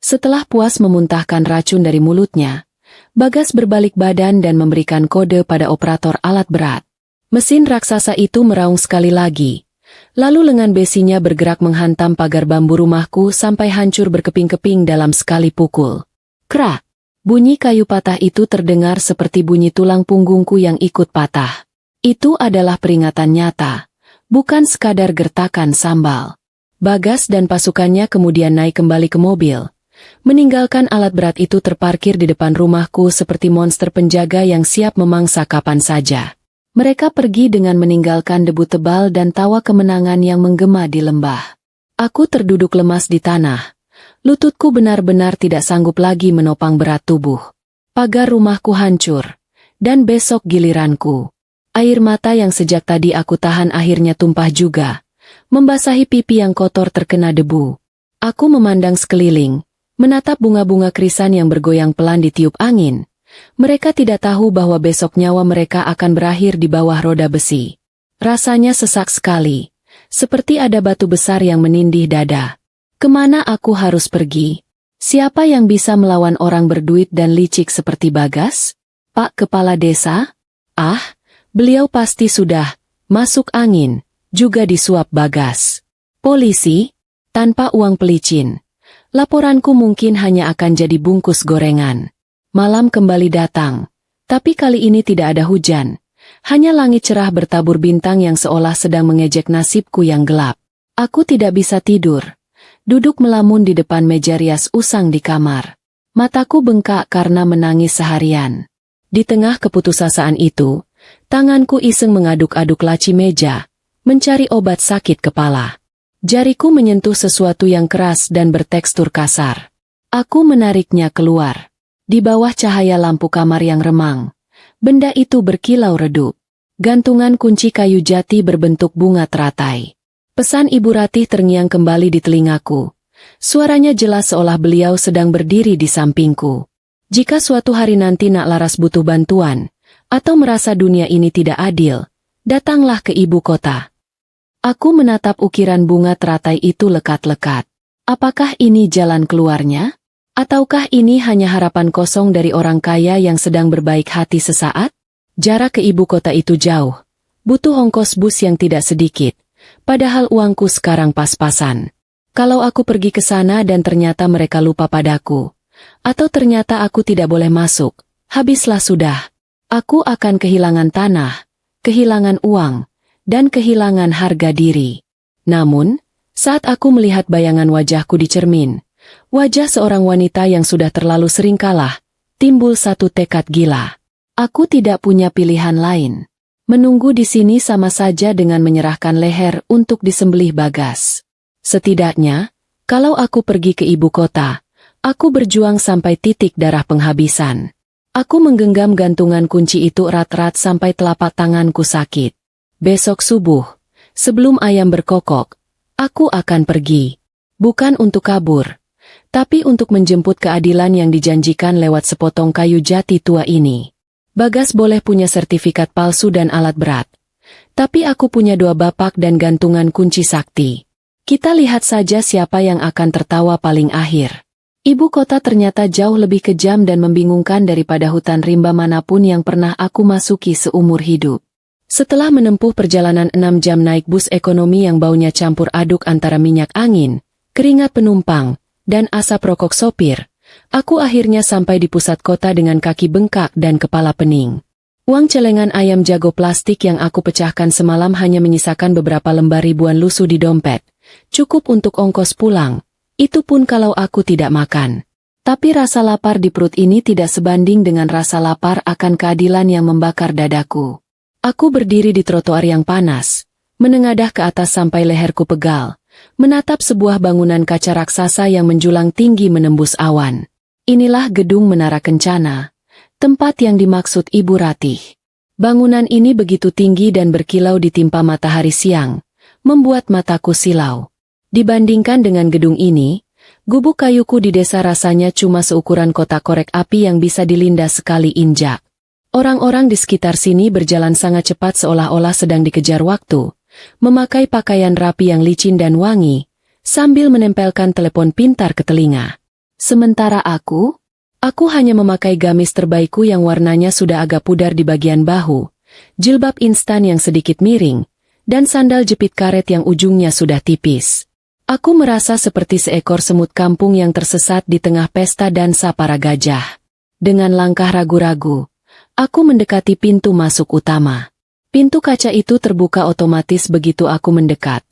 Setelah puas memuntahkan racun dari mulutnya, Bagas berbalik badan dan memberikan kode pada operator alat berat. Mesin raksasa itu meraung sekali lagi. Lalu lengan besinya bergerak menghantam pagar bambu rumahku sampai hancur berkeping-keping dalam sekali pukul. Krak! Bunyi kayu patah itu terdengar seperti bunyi tulang punggungku yang ikut patah. Itu adalah peringatan nyata, bukan sekadar gertakan sambal. Bagas dan pasukannya kemudian naik kembali ke mobil, meninggalkan alat berat itu terparkir di depan rumahku seperti monster penjaga yang siap memangsa kapan saja. Mereka pergi dengan meninggalkan debu tebal dan tawa kemenangan yang menggema di lembah. Aku terduduk lemas di tanah. Lututku benar-benar tidak sanggup lagi menopang berat tubuh. Pagar rumahku hancur. Dan besok giliranku. Air mata yang sejak tadi aku tahan akhirnya tumpah juga, membasahi pipi yang kotor terkena debu. Aku memandang sekeliling, menatap bunga-bunga krisan yang bergoyang pelan ditiup angin. Mereka tidak tahu bahwa besok nyawa mereka akan berakhir di bawah roda besi. Rasanya sesak sekali, seperti ada batu besar yang menindih dada. Kemana aku harus pergi? Siapa yang bisa melawan orang berduit dan licik seperti Bagas? Pak Kepala Desa? Ah, beliau pasti sudah masuk angin, juga disuap Bagas. Polisi? Tanpa uang pelicin. Laporanku mungkin hanya akan jadi bungkus gorengan. Malam kembali datang, tapi kali ini tidak ada hujan. Hanya langit cerah bertabur bintang yang seolah sedang mengejek nasibku yang gelap. Aku tidak bisa tidur. Duduk melamun di depan meja rias usang di kamar. Mataku bengkak karena menangis seharian. Di tengah keputusasaan itu, tanganku iseng mengaduk-aduk laci meja, mencari obat sakit kepala. Jariku menyentuh sesuatu yang keras dan bertekstur kasar. Aku menariknya keluar. Di bawah cahaya lampu kamar yang remang, benda itu berkilau redup. Gantungan kunci kayu jati berbentuk bunga teratai. Pesan Ibu Ratih terngiang kembali di telingaku. Suaranya jelas seolah beliau sedang berdiri di sampingku. Jika suatu hari nanti Nak Laras butuh bantuan, atau merasa dunia ini tidak adil, datanglah ke ibu kota. Aku menatap ukiran bunga teratai itu lekat-lekat. Apakah ini jalan keluarnya? Ataukah ini hanya harapan kosong dari orang kaya yang sedang berbaik hati sesaat? Jarak ke ibu kota itu jauh. Butuh ongkos bus yang tidak sedikit. Padahal uangku sekarang pas-pasan. Kalau aku pergi ke sana dan ternyata mereka lupa padaku, atau ternyata aku tidak boleh masuk, habislah sudah. Aku akan kehilangan tanah, kehilangan uang, dan kehilangan harga diri. Namun, saat aku melihat bayangan wajahku di cermin, wajah seorang wanita yang sudah terlalu sering kalah, timbul satu tekad gila. Aku tidak punya pilihan lain. Menunggu di sini sama saja dengan menyerahkan leher untuk disembelih Bagas. Setidaknya, kalau aku pergi ke ibu kota, aku berjuang sampai titik darah penghabisan. Aku menggenggam gantungan kunci itu erat-erat sampai telapak tanganku sakit. Besok subuh, sebelum ayam berkokok, aku akan pergi. Bukan untuk kabur, tapi untuk menjemput keadilan yang dijanjikan lewat sepotong kayu jati tua ini. Bagas boleh punya sertifikat palsu dan alat berat. Tapi aku punya 2 bapak dan gantungan kunci sakti. Kita lihat saja siapa yang akan tertawa paling akhir. Ibu kota ternyata jauh lebih kejam dan membingungkan daripada hutan rimba manapun yang pernah aku masuki seumur hidup. Setelah menempuh perjalanan 6 jam naik bus ekonomi yang baunya campur aduk antara minyak angin, keringat penumpang, dan asap rokok sopir, aku akhirnya sampai di pusat kota dengan kaki bengkak dan kepala pening. Uang celengan ayam jago plastik yang aku pecahkan semalam hanya menyisakan beberapa lembar ribuan lusuh di dompet. Cukup untuk ongkos pulang, itu pun kalau aku tidak makan. Tapi rasa lapar di perut ini tidak sebanding dengan rasa lapar akan keadilan yang membakar dadaku. Aku berdiri di trotoar yang panas, menengadah ke atas sampai leherku pegal. Menatap sebuah bangunan kaca raksasa yang menjulang tinggi menembus awan. Inilah gedung Menara Kencana, tempat yang dimaksud Ibu Ratih. Bangunan ini begitu tinggi dan berkilau ditimpa matahari siang, membuat mataku silau. Dibandingkan dengan gedung ini, Gubuk kayuku di desa rasanya cuma seukuran kotak korek api yang bisa dilindas sekali injak. Orang-orang di sekitar sini berjalan sangat cepat seolah-olah sedang dikejar waktu, memakai pakaian rapi yang licin dan wangi, sambil menempelkan telepon pintar ke telinga. Sementara aku hanya memakai gamis terbaikku yang warnanya sudah agak pudar di bagian bahu, jilbab instan yang sedikit miring, dan sandal jepit karet yang ujungnya sudah tipis. Aku merasa seperti seekor semut kampung yang tersesat di tengah pesta dansa para gajah. Dengan langkah ragu-ragu, aku mendekati pintu masuk utama. Pintu kaca itu terbuka otomatis begitu aku mendekat,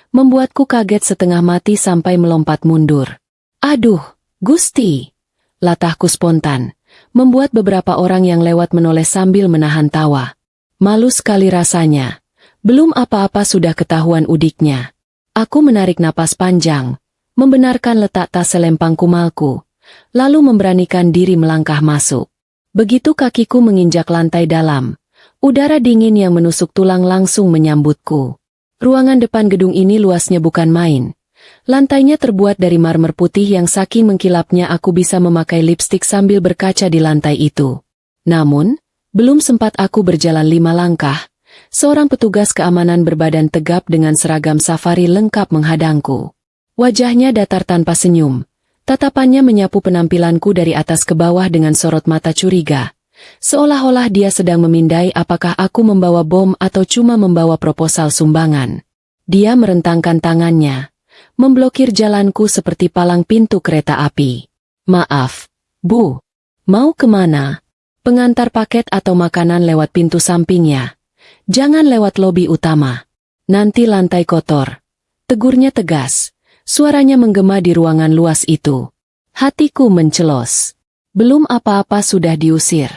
membuatku kaget setengah mati sampai melompat mundur. Aduh, Gusti! Latahku spontan, membuat beberapa orang yang lewat menoleh sambil menahan tawa. Malu sekali rasanya. Belum apa-apa sudah ketahuan udiknya. Aku menarik napas panjang, membenarkan letak tas selempang kumalku, lalu memberanikan diri melangkah masuk. Begitu kakiku menginjak lantai dalam, udara dingin yang menusuk tulang langsung menyambutku. Ruangan depan gedung ini luasnya bukan main. Lantainya terbuat dari marmer putih yang saking mengkilapnya aku bisa memakai lipstik sambil berkaca di lantai itu. Namun, belum sempat aku berjalan 5 langkah, seorang petugas keamanan berbadan tegap dengan seragam safari lengkap menghadangku. Wajahnya datar tanpa senyum. Tatapannya menyapu penampilanku dari atas ke bawah dengan sorot mata curiga, seolah-olah dia sedang memindai apakah aku membawa bom atau cuma membawa proposal sumbangan. Dia merentangkan tangannya, memblokir jalanku seperti palang pintu kereta api. Maaf, Bu. Mau kemana? Pengantar paket atau makanan lewat pintu sampingnya. Jangan lewat lobi utama. Nanti lantai kotor. Tegurnya tegas. Suaranya menggema di ruangan luas itu. Hatiku mencelos. Belum apa-apa sudah diusir.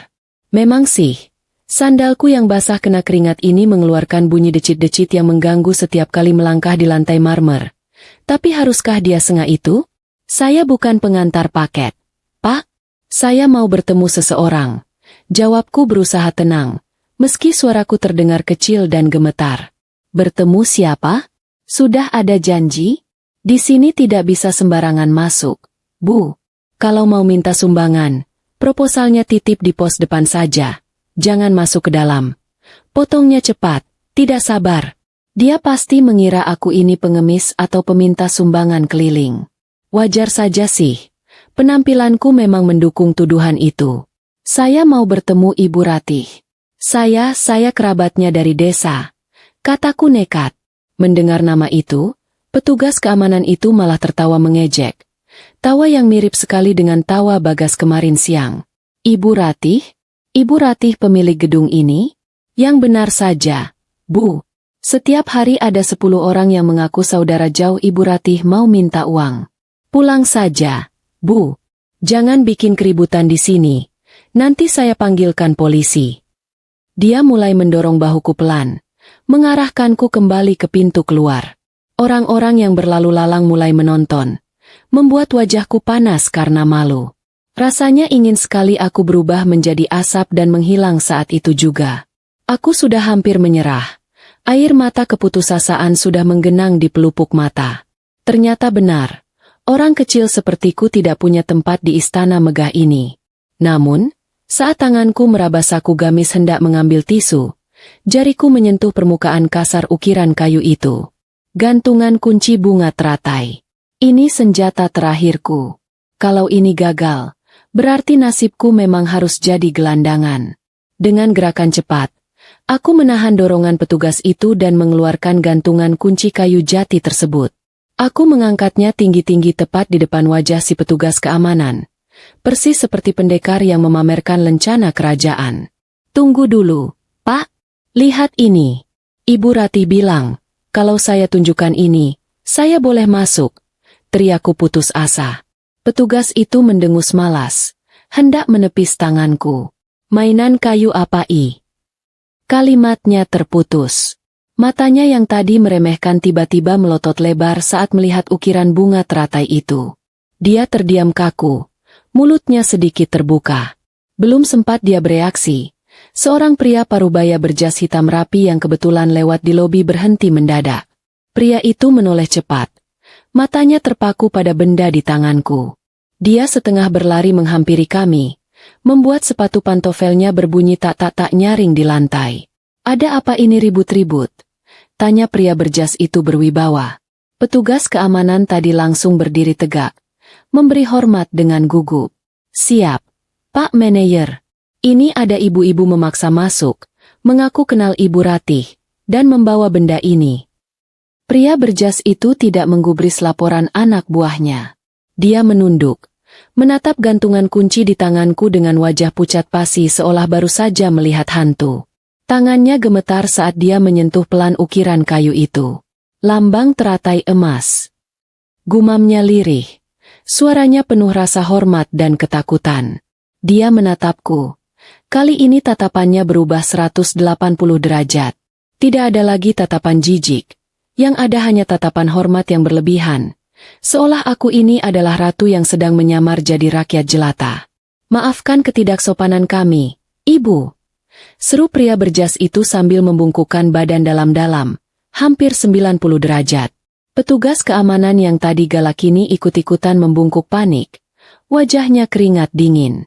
Memang sih, sandalku yang basah kena keringat ini mengeluarkan bunyi decit-decit yang mengganggu setiap kali melangkah di lantai marmer. Tapi haruskah dia sengaja itu? Saya bukan pengantar paket. Pak, saya mau bertemu seseorang. Jawabku berusaha tenang, meski suaraku terdengar kecil dan gemetar. Bertemu siapa? Sudah ada janji? Di sini tidak bisa sembarangan masuk. Bu, kalau mau minta sumbangan, proposalnya titip di pos depan saja. Jangan masuk ke dalam. Potongnya cepat, tidak sabar. Dia pasti mengira aku ini pengemis atau peminta sumbangan keliling. Wajar saja sih. Penampilanku memang mendukung tuduhan itu. Saya mau bertemu Ibu Ratih. Saya kerabatnya dari desa. Kataku nekat. Mendengar nama itu, petugas keamanan itu malah tertawa mengejek. Tawa yang mirip sekali dengan tawa Bagas kemarin siang. Ibu Ratih? Ibu Ratih pemilik gedung ini? Yang benar saja, Bu. Setiap hari ada 10 orang yang mengaku saudara jauh Ibu Ratih mau minta uang. Pulang saja, Bu. Jangan bikin keributan di sini. Nanti saya panggilkan polisi. Dia mulai mendorong bahuku pelan, mengarahkanku kembali ke pintu keluar. Orang-orang yang berlalu lalang mulai menonton, membuat wajahku panas karena malu. Rasanya ingin sekali aku berubah menjadi asap dan menghilang saat itu juga. Aku sudah hampir menyerah. Air mata keputusasaan sudah menggenang di pelupuk mata. Ternyata benar, orang kecil sepertiku tidak punya tempat di istana megah ini. Namun, saat tanganku meraba saku gamis hendak mengambil tisu, jariku menyentuh permukaan kasar ukiran kayu itu. Gantungan kunci bunga teratai. Ini senjata terakhirku. Kalau ini gagal, berarti nasibku memang harus jadi gelandangan. Dengan gerakan cepat, aku menahan dorongan petugas itu dan mengeluarkan gantungan kunci kayu jati tersebut. Aku mengangkatnya tinggi-tinggi tepat di depan wajah si petugas keamanan. Persis seperti pendekar yang memamerkan lencana kerajaan. Tunggu dulu, Pak. Lihat ini. Ibu Ratih bilang, kalau saya tunjukkan ini, saya boleh masuk. Teriakku putus asa. Petugas itu mendengus malas, hendak menepis tanganku. Mainan kayu apa i? Kalimatnya terputus. Matanya yang tadi meremehkan tiba-tiba melotot lebar saat melihat ukiran bunga teratai itu. Dia terdiam kaku, mulutnya sedikit terbuka. Belum sempat dia bereaksi, seorang pria parubaya berjas hitam rapi yang kebetulan lewat di lobi berhenti mendadak. Pria itu menoleh cepat, Matanya terpaku pada benda di tanganku. Dia setengah berlari menghampiri kami, membuat sepatu pantofelnya berbunyi tak-tak-tak nyaring di lantai. "Ada apa ini ribut-ribut?" tanya pria berjas itu berwibawa. Petugas keamanan tadi langsung berdiri tegak, memberi hormat dengan gugup. "Siap, Pak Manajer. Ini ada ibu-ibu memaksa masuk, mengaku kenal Ibu Ratih, dan membawa benda ini." Pria berjas itu tidak menggubris laporan anak buahnya. Dia menunduk, menatap gantungan kunci di tanganku dengan wajah pucat pasi seolah baru saja melihat hantu. Tangannya gemetar saat dia menyentuh pelan ukiran kayu itu. Lambang teratai emas. Gumamnya lirih. Suaranya penuh rasa hormat dan ketakutan. Dia menatapku. Kali ini tatapannya berubah 180 derajat. Tidak ada lagi tatapan jijik. Yang ada hanya tatapan hormat yang berlebihan. Seolah aku ini adalah ratu yang sedang menyamar jadi rakyat jelata. "Maafkan ketidaksopanan kami, Ibu," seru pria berjas itu sambil membungkukkan badan dalam-dalam, hampir 90 derajat. Petugas keamanan yang tadi galak ini ikut-ikutan membungkuk panik. Wajahnya keringat dingin.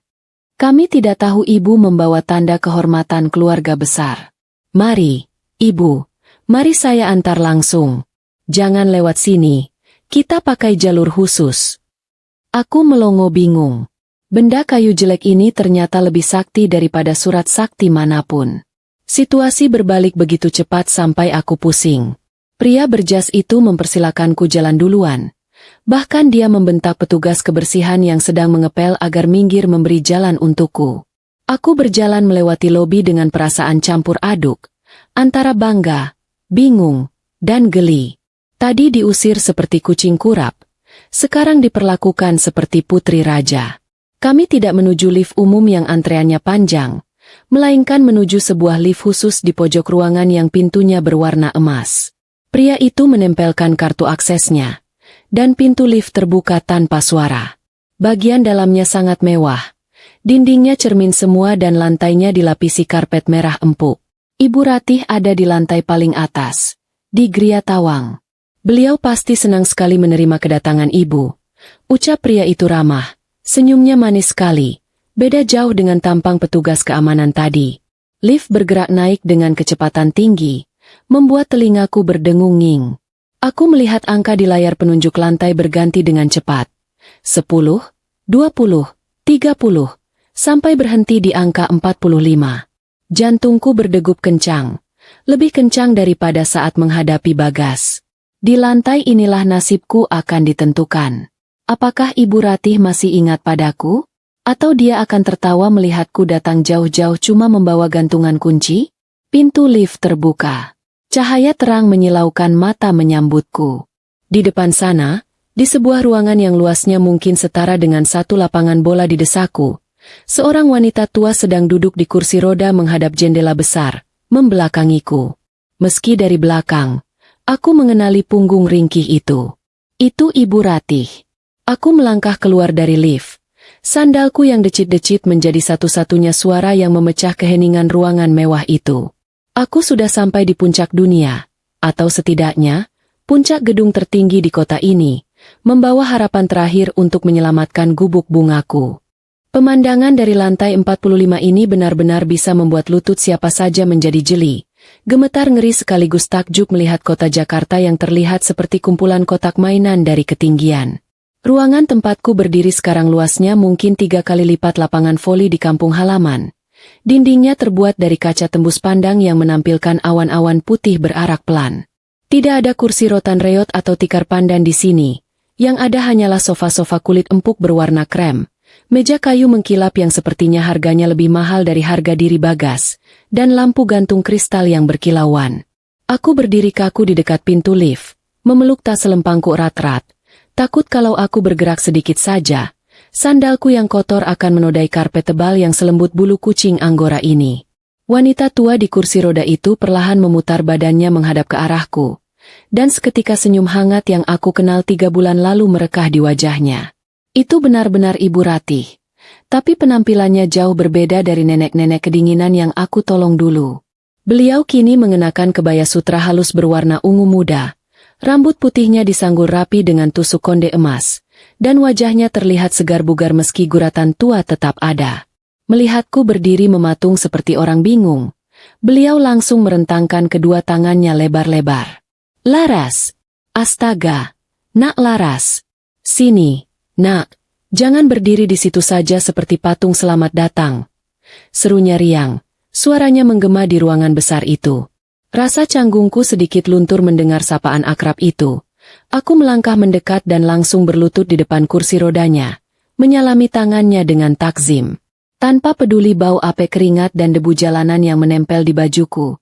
"Kami tidak tahu Ibu membawa tanda kehormatan keluarga besar. Mari, Ibu. Mari saya antar langsung. Jangan lewat sini. Kita pakai jalur khusus." Aku melongo bingung. Benda kayu jelek ini ternyata lebih sakti daripada surat sakti manapun. Situasi berbalik begitu cepat sampai aku pusing. Pria berjas itu mempersilakanku jalan duluan. Bahkan dia membentak petugas kebersihan yang sedang mengepel agar minggir memberi jalan untukku. Aku berjalan melewati lobi dengan perasaan campur aduk, antara bangga, bingung, dan geli. Tadi diusir seperti kucing kurap, sekarang diperlakukan seperti putri raja. Kami tidak menuju lift umum yang antreannya panjang, melainkan menuju sebuah lift khusus di pojok ruangan yang pintunya berwarna emas. Pria itu menempelkan kartu aksesnya, dan pintu lift terbuka tanpa suara. Bagian dalamnya sangat mewah. Dindingnya cermin semua dan lantainya dilapisi karpet merah empuk. Ibu Ratih ada di lantai paling atas, di Gria Tawang. "Beliau pasti senang sekali menerima kedatangan Ibu," ucap pria itu ramah. Senyumnya manis sekali, beda jauh dengan tampang petugas keamanan tadi. Lift bergerak naik dengan kecepatan tinggi, membuat telingaku berdengung-nging. Aku melihat angka di layar penunjuk lantai berganti dengan cepat. 10, 20, 30, sampai berhenti di angka 45. Jantungku berdegup kencang, lebih kencang daripada saat menghadapi Bagas. Di lantai inilah nasibku akan ditentukan. Apakah Ibu Ratih masih ingat padaku? Atau dia akan tertawa melihatku datang jauh-jauh cuma membawa gantungan kunci? Pintu lift terbuka. Cahaya terang menyilaukan mata menyambutku. Di depan sana, di sebuah ruangan yang luasnya mungkin setara dengan satu lapangan bola di desaku, seorang wanita tua sedang duduk di kursi roda menghadap jendela besar, membelakangiku. Meski dari belakang, aku mengenali punggung ringkih itu. Itu Ibu Ratih. Aku melangkah keluar dari lift. Sandalku yang decit-decit menjadi satu-satunya suara yang memecah keheningan ruangan mewah itu. Aku sudah sampai di puncak dunia, atau setidaknya, puncak gedung tertinggi di kota ini, membawa harapan terakhir untuk menyelamatkan gubuk bungaku. Pemandangan dari lantai 45 ini benar-benar bisa membuat lutut siapa saja menjadi jeli. Gemetar ngeri sekaligus takjub melihat kota Jakarta yang terlihat seperti kumpulan kotak mainan dari ketinggian. Ruangan tempatku berdiri sekarang luasnya mungkin 3 kali lipat lapangan voli di kampung halaman. Dindingnya terbuat dari kaca tembus pandang yang menampilkan awan-awan putih berarak pelan. Tidak ada kursi rotan reot atau tikar pandan di sini. Yang ada hanyalah sofa-sofa kulit empuk berwarna krem. Meja kayu mengkilap yang sepertinya harganya lebih mahal dari harga diri Bagas, dan lampu gantung kristal yang berkilauan. Aku berdiri kaku di dekat pintu lift, memeluk tas selempangku erat-erat. Takut kalau aku bergerak sedikit saja, sandalku yang kotor akan menodai karpet tebal yang selembut bulu kucing Anggora ini. Wanita tua di kursi roda itu perlahan memutar badannya menghadap ke arahku, dan seketika senyum hangat yang aku kenal 3 bulan lalu merekah di wajahnya. Itu benar-benar Ibu Ratih, tapi penampilannya jauh berbeda dari nenek-nenek kedinginan yang aku tolong dulu. Beliau kini mengenakan kebaya sutra halus berwarna ungu muda, Rambut putihnya disanggul rapi dengan tusuk konde emas, dan wajahnya terlihat segar bugar meski guratan tua tetap ada. Melihatku berdiri mematung seperti orang bingung, beliau langsung merentangkan kedua tangannya lebar-lebar. "Laras! Astaga! Nak Laras! Sini, nak! Jangan berdiri di situ saja seperti patung selamat datang!" Serunya riang, suaranya menggema di ruangan besar itu. Rasa canggungku sedikit luntur mendengar sapaan akrab itu. Aku melangkah mendekat dan langsung berlutut di depan kursi rodanya, menyalami tangannya dengan takzim. Tanpa peduli bau ape keringat dan debu jalanan yang menempel di bajuku,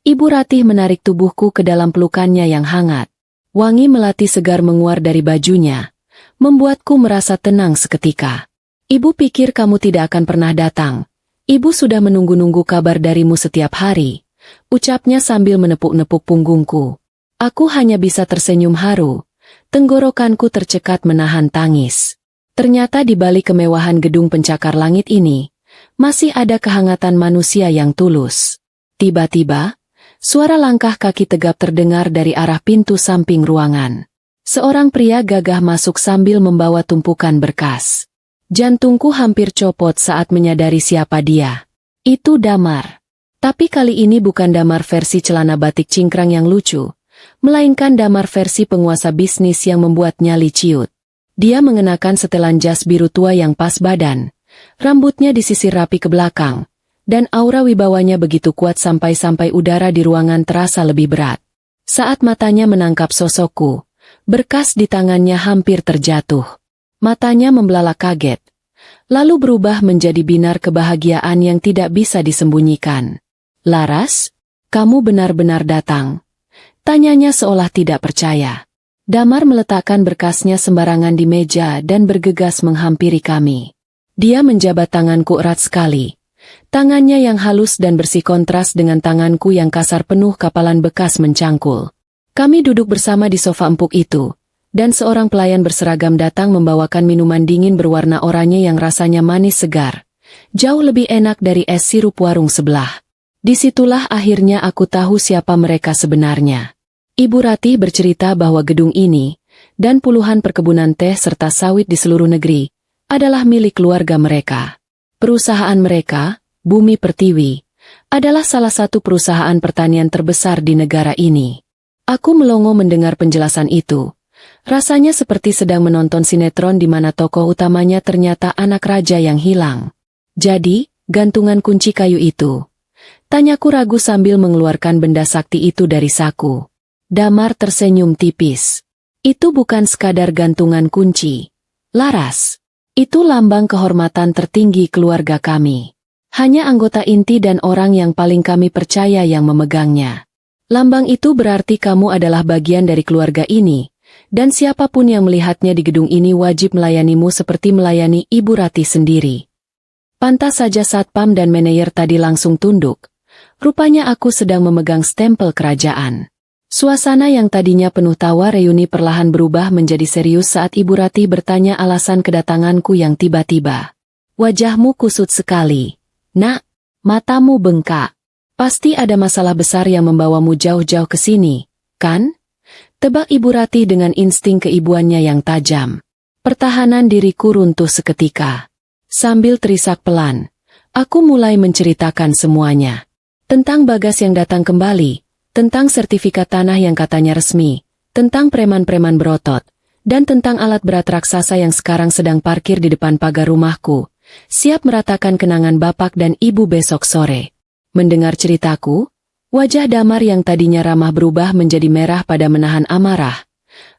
Ibu Ratih menarik tubuhku ke dalam pelukannya yang hangat. Wangi melati segar menguar dari bajunya, membuatku merasa tenang seketika. "Ibu pikir kamu tidak akan pernah datang. Ibu sudah menunggu-nunggu kabar darimu setiap hari," ucapnya sambil menepuk-nepuk punggungku. Aku hanya bisa tersenyum haru, tenggorokanku tercekat menahan tangis. Ternyata di balik kemewahan gedung pencakar langit ini, masih ada kehangatan manusia yang tulus. Tiba-tiba, suara langkah kaki tegap terdengar dari arah pintu samping ruangan. Seorang pria gagah masuk sambil membawa tumpukan berkas. Jantungku hampir copot saat menyadari siapa dia. Itu Damar. Tapi kali ini bukan Damar versi celana batik cingkrang yang lucu, melainkan Damar versi penguasa bisnis yang membuat nyali ciut. Dia mengenakan setelan jas biru tua yang pas badan, rambutnya disisir rapi ke belakang, dan aura wibawanya begitu kuat sampai-sampai udara di ruangan terasa lebih berat. Saat matanya menangkap sosokku, berkas di tangannya hampir terjatuh. Matanya membelalak kaget, lalu berubah menjadi binar kebahagiaan yang tidak bisa disembunyikan. "Laras, kamu benar-benar datang?" tanyanya seolah tidak percaya. Damar meletakkan berkasnya sembarangan di meja dan bergegas menghampiri kami. Dia menjabat tanganku erat sekali. Tangannya yang halus dan bersih kontras dengan tanganku yang kasar penuh kapalan bekas mencangkul. Kami duduk bersama di sofa empuk itu, dan seorang pelayan berseragam datang membawakan minuman dingin berwarna oranye yang rasanya manis segar. Jauh lebih enak dari es sirup warung sebelah. Disitulah akhirnya aku tahu siapa mereka sebenarnya. Ibu Ratih bercerita bahwa gedung ini, dan puluhan perkebunan teh serta sawit di seluruh negeri, adalah milik keluarga mereka. Perusahaan mereka, Bumi Pertiwi, adalah salah satu perusahaan pertanian terbesar di negara ini. Aku melongo mendengar penjelasan itu. Rasanya seperti sedang menonton sinetron di mana tokoh utamanya ternyata anak raja yang hilang. "Jadi, gantungan kunci kayu itu?" tanyaku ragu sambil mengeluarkan benda sakti itu dari saku. Damar tersenyum tipis. "Itu bukan sekadar gantungan kunci, Laras. Itu lambang kehormatan tertinggi keluarga kami. Hanya anggota inti dan orang yang paling kami percaya yang memegangnya. Lambang itu berarti kamu adalah bagian dari keluarga ini, dan siapapun yang melihatnya di gedung ini wajib melayanimu seperti melayani Ibu Ratih sendiri." Pantas saja satpam dan manajer tadi langsung tunduk. Rupanya aku sedang memegang stempel kerajaan. Suasana yang tadinya penuh tawa reuni perlahan berubah menjadi serius saat Ibu Ratih bertanya alasan kedatanganku yang tiba-tiba. "Wajahmu kusut sekali. Nak, matamu bengkak. Pasti ada masalah besar yang membawamu jauh-jauh ke sini, kan?" tebak Ibu Ratih dengan insting keibuannya yang tajam. Pertahanan diriku runtuh seketika. Sambil terisak pelan, aku mulai menceritakan semuanya. Tentang Bagas yang datang kembali, tentang sertifikat tanah yang katanya resmi, tentang preman-preman berotot, dan tentang alat berat raksasa yang sekarang sedang parkir di depan pagar rumahku, siap meratakan kenangan bapak dan ibu besok sore. Mendengar ceritaku, wajah Damar yang tadinya ramah berubah menjadi merah pada menahan amarah.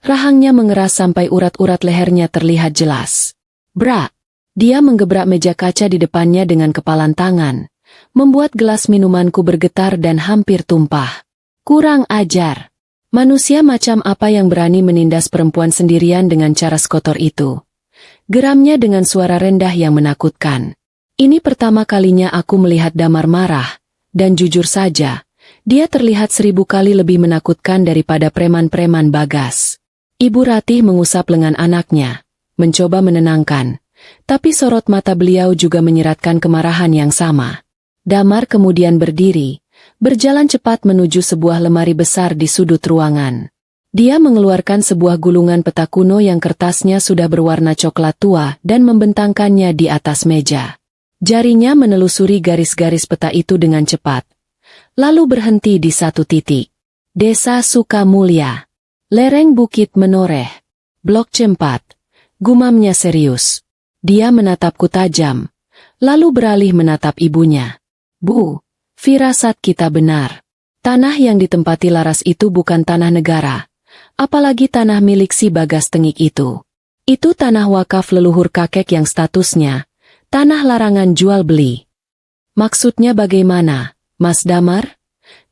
Rahangnya mengeras sampai urat-urat lehernya terlihat jelas. "Bra!" Dia menggebrak meja kaca di depannya dengan kepalan tangan, membuat gelas minumanku bergetar dan hampir tumpah. "Kurang ajar. Manusia macam apa yang berani menindas perempuan sendirian dengan cara sekotor itu?" geramnya dengan suara rendah yang menakutkan. Ini pertama kalinya aku melihat Damar marah, dan jujur saja, dia terlihat 1000 kali lebih menakutkan daripada preman-preman Bagas. Ibu Ratih mengusap lengan anaknya, mencoba menenangkan, tapi sorot mata beliau juga menyiratkan kemarahan yang sama. Damar kemudian berdiri, berjalan cepat menuju sebuah lemari besar di sudut ruangan. Dia mengeluarkan sebuah gulungan peta kuno yang kertasnya sudah berwarna coklat tua dan membentangkannya di atas meja. Jarinya menelusuri garis-garis peta itu dengan cepat. Lalu berhenti di satu titik. Desa Sukamulya. Lereng bukit menoreh. Blok C4. Gumamnya serius. Dia menatapku tajam. Lalu beralih menatap ibunya. Bu, firasat kita benar. Tanah yang ditempati Laras itu bukan tanah negara. Apalagi tanah milik si Bagas Tengik itu. Itu tanah wakaf leluhur kakek yang statusnya tanah larangan jual beli. Maksudnya bagaimana, Mas Damar?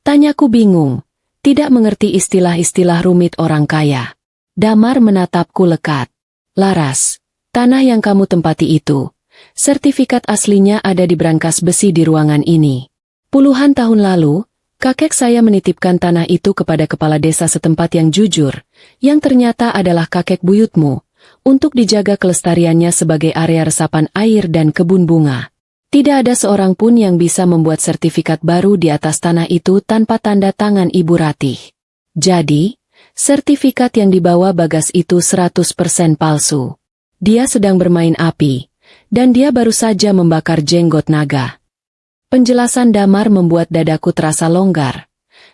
Tanyaku bingung, tidak mengerti istilah-istilah rumit orang kaya. Damar menatapku lekat. Laras, tanah yang kamu tempati itu, sertifikat aslinya ada di brankas besi di ruangan ini. Puluhan tahun lalu, kakek saya menitipkan tanah itu kepada kepala desa setempat yang jujur, yang ternyata adalah kakek buyutmu, untuk dijaga kelestariannya sebagai area resapan air dan kebun bunga. Tidak ada seorang pun yang bisa membuat sertifikat baru di atas tanah itu tanpa tanda tangan Ibu Ratih. Jadi, sertifikat yang dibawa Bagas itu 100% palsu. Dia sedang bermain api, dan dia baru saja membakar jenggot naga. Penjelasan Damar membuat dadaku terasa longgar,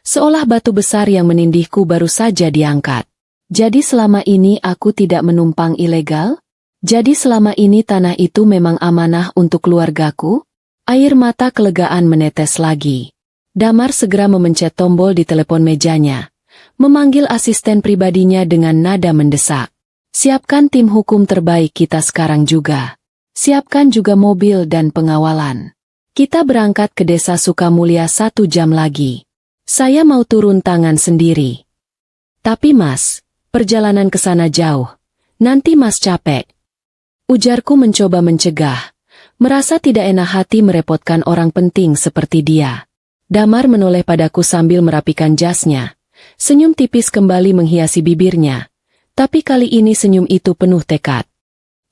seolah batu besar yang menindihku baru saja diangkat. Jadi selama ini aku tidak menumpang ilegal? Jadi selama ini tanah itu memang amanah untuk keluargaku? Air mata kelegaan menetes lagi. Damar segera memencet tombol di telepon mejanya, memanggil asisten pribadinya dengan nada mendesak. Siapkan tim hukum terbaik kita sekarang juga. Siapkan juga mobil dan pengawalan. Kita berangkat ke desa Sukamulya 1 jam lagi. Saya mau turun tangan sendiri. Tapi Mas, perjalanan ke sana jauh. Nanti Mas capek. Ujarku mencoba mencegah. Merasa tidak enak hati merepotkan orang penting seperti dia. Damar menoleh padaku sambil merapikan jasnya. Senyum tipis kembali menghiasi bibirnya. Tapi kali ini senyum itu penuh tekad.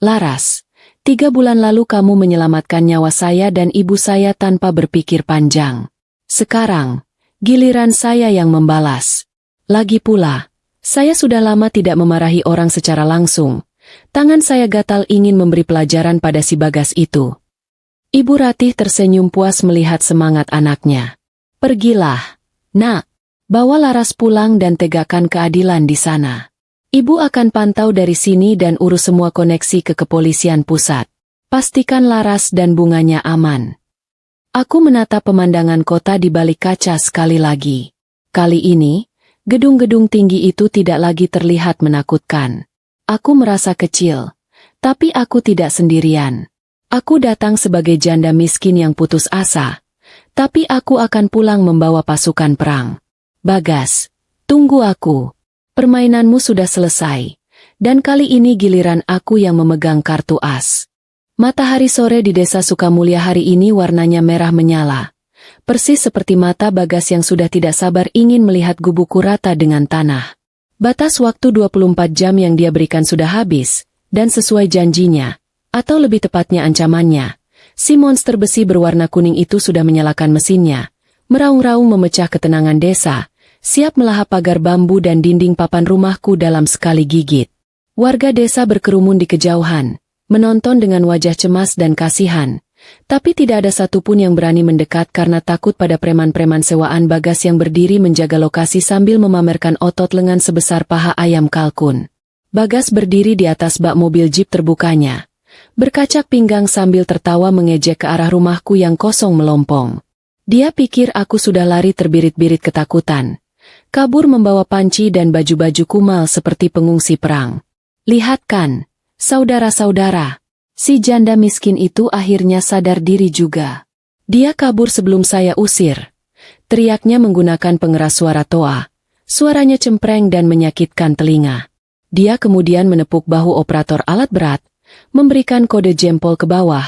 Laras, 3 bulan lalu kamu menyelamatkan nyawa saya dan ibu saya tanpa berpikir panjang. Sekarang, giliran saya yang membalas. Lagi pula, saya sudah lama tidak memarahi orang secara langsung. Tangan saya gatal ingin memberi pelajaran pada si Bagas itu. Ibu Ratih tersenyum puas melihat semangat anaknya. Pergilah, nak. Bawa Laras pulang dan tegakkan keadilan di sana. Ibu akan pantau dari sini dan urus semua koneksi ke kepolisian pusat. Pastikan Laras dan bunganya aman. Aku menatap pemandangan kota di balik kaca sekali lagi. Kali ini, gedung-gedung tinggi itu tidak lagi terlihat menakutkan. Aku merasa kecil, tapi aku tidak sendirian. Aku datang sebagai janda miskin yang putus asa, tapi aku akan pulang membawa pasukan perang. Bagas, tunggu aku. Permainanmu sudah selesai, dan kali ini giliran aku yang memegang kartu as. Matahari sore di desa Sukamulya hari ini warnanya merah menyala. Persis seperti mata Bagas yang sudah tidak sabar ingin melihat gubukku rata dengan tanah. Batas waktu 24 jam yang dia berikan sudah habis, dan sesuai janjinya, atau lebih tepatnya ancamannya, si monster besi berwarna kuning itu sudah menyalakan mesinnya, meraung-raung memecah ketenangan desa, siap melahap pagar bambu dan dinding papan rumahku dalam sekali gigit. Warga desa berkerumun di kejauhan, menonton dengan wajah cemas dan kasihan. Tapi tidak ada satupun yang berani mendekat karena takut pada preman-preman sewaan Bagas yang berdiri menjaga lokasi sambil memamerkan otot lengan sebesar paha ayam kalkun. Bagas berdiri di atas bak mobil jeep terbukanya, berkacak pinggang sambil tertawa mengejek ke arah rumahku yang kosong melompong. Dia pikir aku sudah lari terbirit-birit ketakutan, kabur membawa panci dan baju-baju kumal seperti pengungsi perang. Lihat kan, saudara-saudara. Si janda miskin itu akhirnya sadar diri juga. Dia kabur sebelum saya usir. Teriaknya menggunakan pengeras suara toa. Suaranya cempreng dan menyakitkan telinga. Dia kemudian menepuk bahu operator alat berat, memberikan kode jempol ke bawah.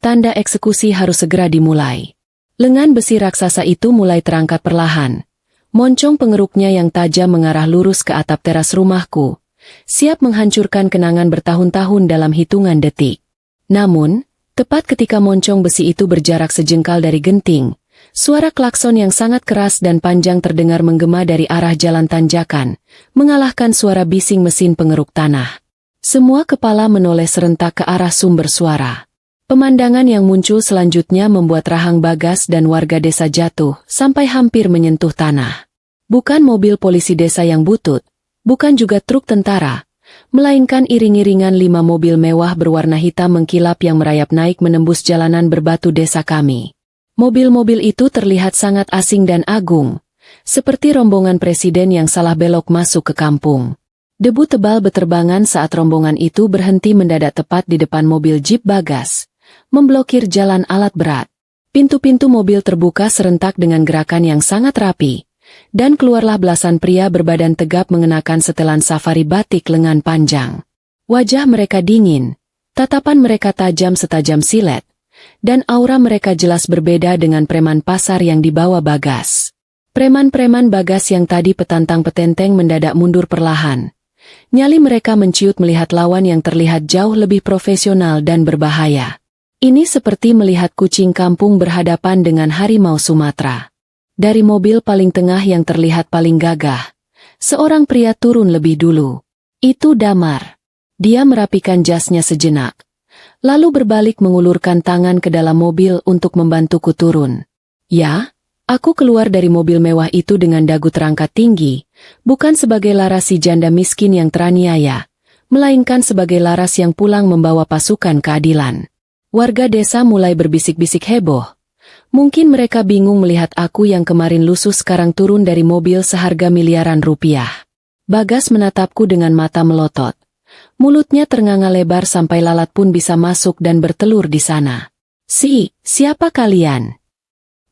Tanda eksekusi harus segera dimulai. Lengan besi raksasa itu mulai terangkat perlahan. Moncong pengeruknya yang tajam mengarah lurus ke atap teras rumahku, siap menghancurkan kenangan bertahun-tahun dalam hitungan detik. Namun, tepat ketika moncong besi itu berjarak sejengkal dari genting, Suara klakson yang sangat keras dan panjang terdengar menggema dari arah jalan tanjakan, mengalahkan suara bising mesin pengeruk tanah. Semua kepala menoleh serentak ke arah sumber suara. Pemandangan yang muncul selanjutnya membuat rahang Bagas dan warga desa jatuh sampai hampir menyentuh tanah. Bukan mobil polisi desa yang butut, bukan juga truk tentara, melainkan iring-iringan 5 mobil mewah berwarna hitam mengkilap yang merayap naik menembus jalanan berbatu desa kami. Mobil-mobil itu terlihat sangat asing dan agung, seperti rombongan presiden yang salah belok masuk ke kampung. Debu tebal beterbangan saat rombongan itu berhenti mendadak tepat di depan mobil Jeep Bagas, memblokir jalan alat berat. Pintu-pintu mobil terbuka serentak dengan gerakan yang sangat rapi, dan keluarlah belasan pria berbadan tegap mengenakan setelan safari batik lengan panjang. Wajah mereka dingin, tatapan mereka tajam setajam silet, dan aura mereka jelas berbeda dengan preman pasar yang dibawa Bagas. Preman-preman Bagas yang tadi petantang petenteng mendadak mundur perlahan. Nyali mereka menciut melihat lawan yang terlihat jauh lebih profesional dan berbahaya. Ini seperti melihat kucing kampung berhadapan dengan harimau Sumatera. Dari mobil paling tengah yang terlihat paling gagah, seorang pria turun lebih dulu. Itu Damar. Dia merapikan jasnya sejenak, lalu berbalik mengulurkan tangan ke dalam mobil untuk membantuku turun. Ya, aku keluar dari mobil mewah itu dengan dagu terangkat tinggi, bukan sebagai laras si janda miskin yang teraniaya, melainkan sebagai laras yang pulang membawa pasukan keadilan. Warga desa mulai berbisik-bisik heboh. Mungkin mereka bingung melihat aku yang kemarin lusuh sekarang turun dari mobil seharga miliaran rupiah. Bagas menatapku dengan mata melotot. Mulutnya ternganga lebar sampai lalat pun bisa masuk dan bertelur di sana. Siapa kalian?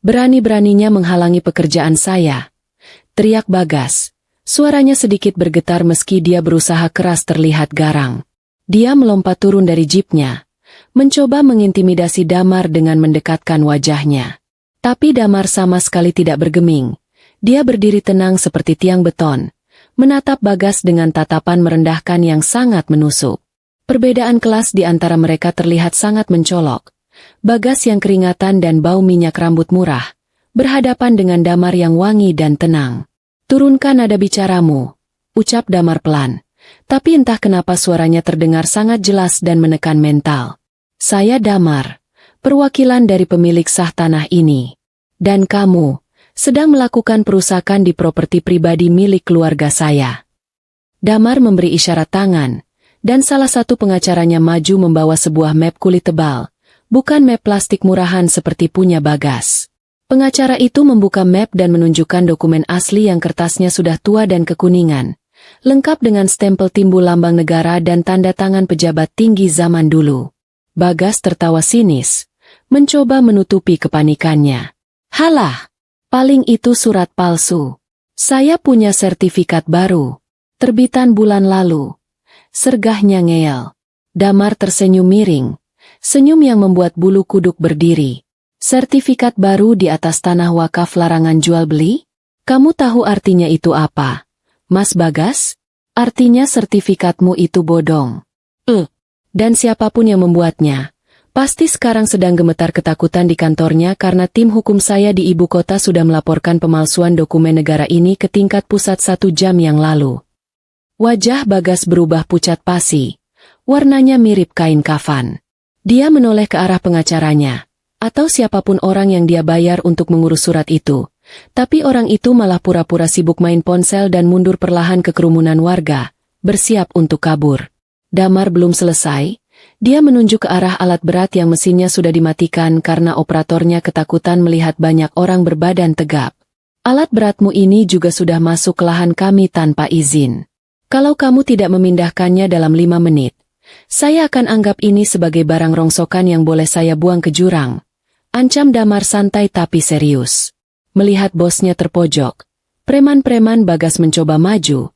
Berani-beraninya menghalangi pekerjaan saya, teriak Bagas. Suaranya sedikit bergetar meski dia berusaha keras terlihat garang. Dia melompat turun dari jeepnya, mencoba mengintimidasi Damar dengan mendekatkan wajahnya. Tapi Damar sama sekali tidak bergeming. Dia berdiri tenang seperti tiang beton, menatap Bagas dengan tatapan merendahkan yang sangat menusuk. Perbedaan kelas di antara mereka terlihat sangat mencolok. Bagas yang keringatan dan bau minyak rambut murah, berhadapan dengan Damar yang wangi dan tenang. "Turunkan nada bicaramu," ucap Damar pelan. Tapi entah kenapa suaranya terdengar sangat jelas dan menekan mental. "Saya Damar, perwakilan dari pemilik sah tanah ini. Dan kamu sedang melakukan perusakan di properti pribadi milik keluarga saya." Damar memberi isyarat tangan, dan salah satu pengacaranya maju membawa sebuah map kulit tebal, bukan map plastik murahan seperti punya Bagas. Pengacara itu membuka map dan menunjukkan dokumen asli yang kertasnya sudah tua dan kekuningan, lengkap dengan stempel timbul lambang negara dan tanda tangan pejabat tinggi zaman dulu. Bagas tertawa sinis, mencoba menutupi kepanikannya. "Halah! Paling itu surat palsu. Saya punya sertifikat baru. Terbitan bulan lalu." Sergahnya ngeyel. Damar tersenyum miring. Senyum yang membuat bulu kuduk berdiri. "Sertifikat baru di atas tanah wakaf larangan jual beli? Kamu tahu artinya itu apa, Mas Bagas? Artinya sertifikatmu itu bodong. Dan siapapun yang membuatnya, pasti sekarang sedang gemetar ketakutan di kantornya karena tim hukum saya di ibu kota sudah melaporkan pemalsuan dokumen negara ini ke tingkat pusat 1 jam yang lalu." Wajah Bagas berubah pucat pasi. Warnanya mirip kain kafan. Dia menoleh ke arah pengacaranya, atau siapapun orang yang dia bayar untuk mengurus surat itu. Tapi orang itu malah pura-pura sibuk main ponsel dan mundur perlahan ke kerumunan warga, bersiap untuk kabur. Damar belum selesai. Dia menunjuk ke arah alat berat yang mesinnya sudah dimatikan karena operatornya ketakutan melihat banyak orang berbadan tegap. "Alat beratmu ini juga sudah masuk ke lahan kami tanpa izin. Kalau kamu tidak memindahkannya dalam 5 menit, saya akan anggap ini sebagai barang rongsokan yang boleh saya buang ke jurang," ancam Damar santai tapi serius. Melihat bosnya terpojok, preman-preman Bagas mencoba maju,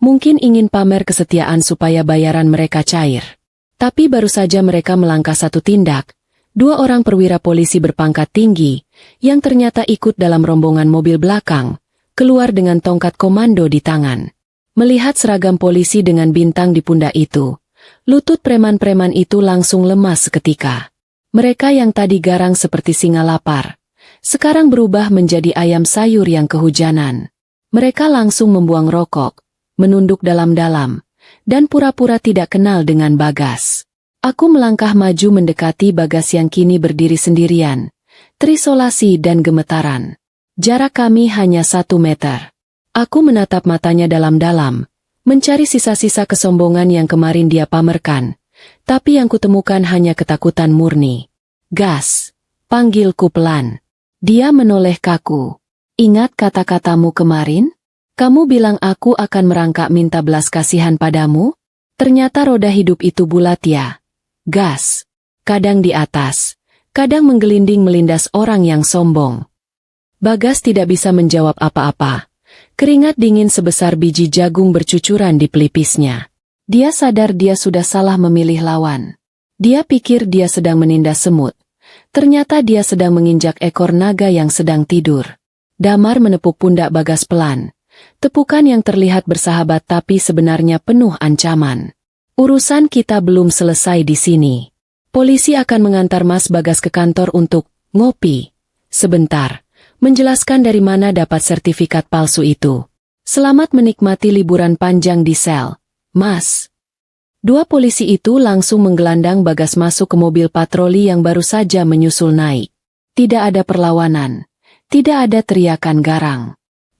mungkin ingin pamer kesetiaan supaya bayaran mereka cair. Tapi baru saja mereka melangkah satu tindak, 2 orang perwira polisi berpangkat tinggi, yang ternyata ikut dalam rombongan mobil belakang, keluar dengan tongkat komando di tangan. Melihat seragam polisi dengan bintang di pundak itu, lutut preman-preman itu langsung lemas seketika. Mereka yang tadi garang seperti singa lapar, sekarang berubah menjadi ayam sayur yang kehujanan. Mereka langsung membuang rokok, menunduk dalam-dalam, dan pura-pura tidak kenal dengan Bagas. Aku melangkah maju mendekati Bagas yang kini berdiri sendirian, terisolasi dan gemetaran. Jarak kami hanya 1 meter. Aku menatap matanya dalam-dalam, mencari sisa-sisa kesombongan yang kemarin dia pamerkan, tapi yang kutemukan hanya ketakutan murni. Gas, panggilku pelan. Dia menoleh kaku. Ingat kata-katamu kemarin? Kamu bilang aku akan merangkak minta belas kasihan padamu? Ternyata roda hidup itu bulat ya. Gas. Kadang di atas, kadang menggelinding melindas orang yang sombong. Bagas tidak bisa menjawab apa-apa. Keringat dingin sebesar biji jagung bercucuran di pelipisnya. Dia sadar dia sudah salah memilih lawan. Dia pikir dia sedang menindas semut. Ternyata dia sedang menginjak ekor naga yang sedang tidur. Damar menepuk pundak Bagas pelan. Tepukan yang terlihat bersahabat tapi sebenarnya penuh ancaman. Urusan kita belum selesai di sini. Polisi akan mengantar Mas Bagas ke kantor untuk ngopi. Sebentar, menjelaskan dari mana dapat sertifikat palsu itu. Selamat menikmati liburan panjang di sel, Mas. Dua polisi itu langsung menggelandang Bagas masuk ke mobil patroli yang baru saja menyusul naik. Tidak ada perlawanan. Tidak ada teriakan garang.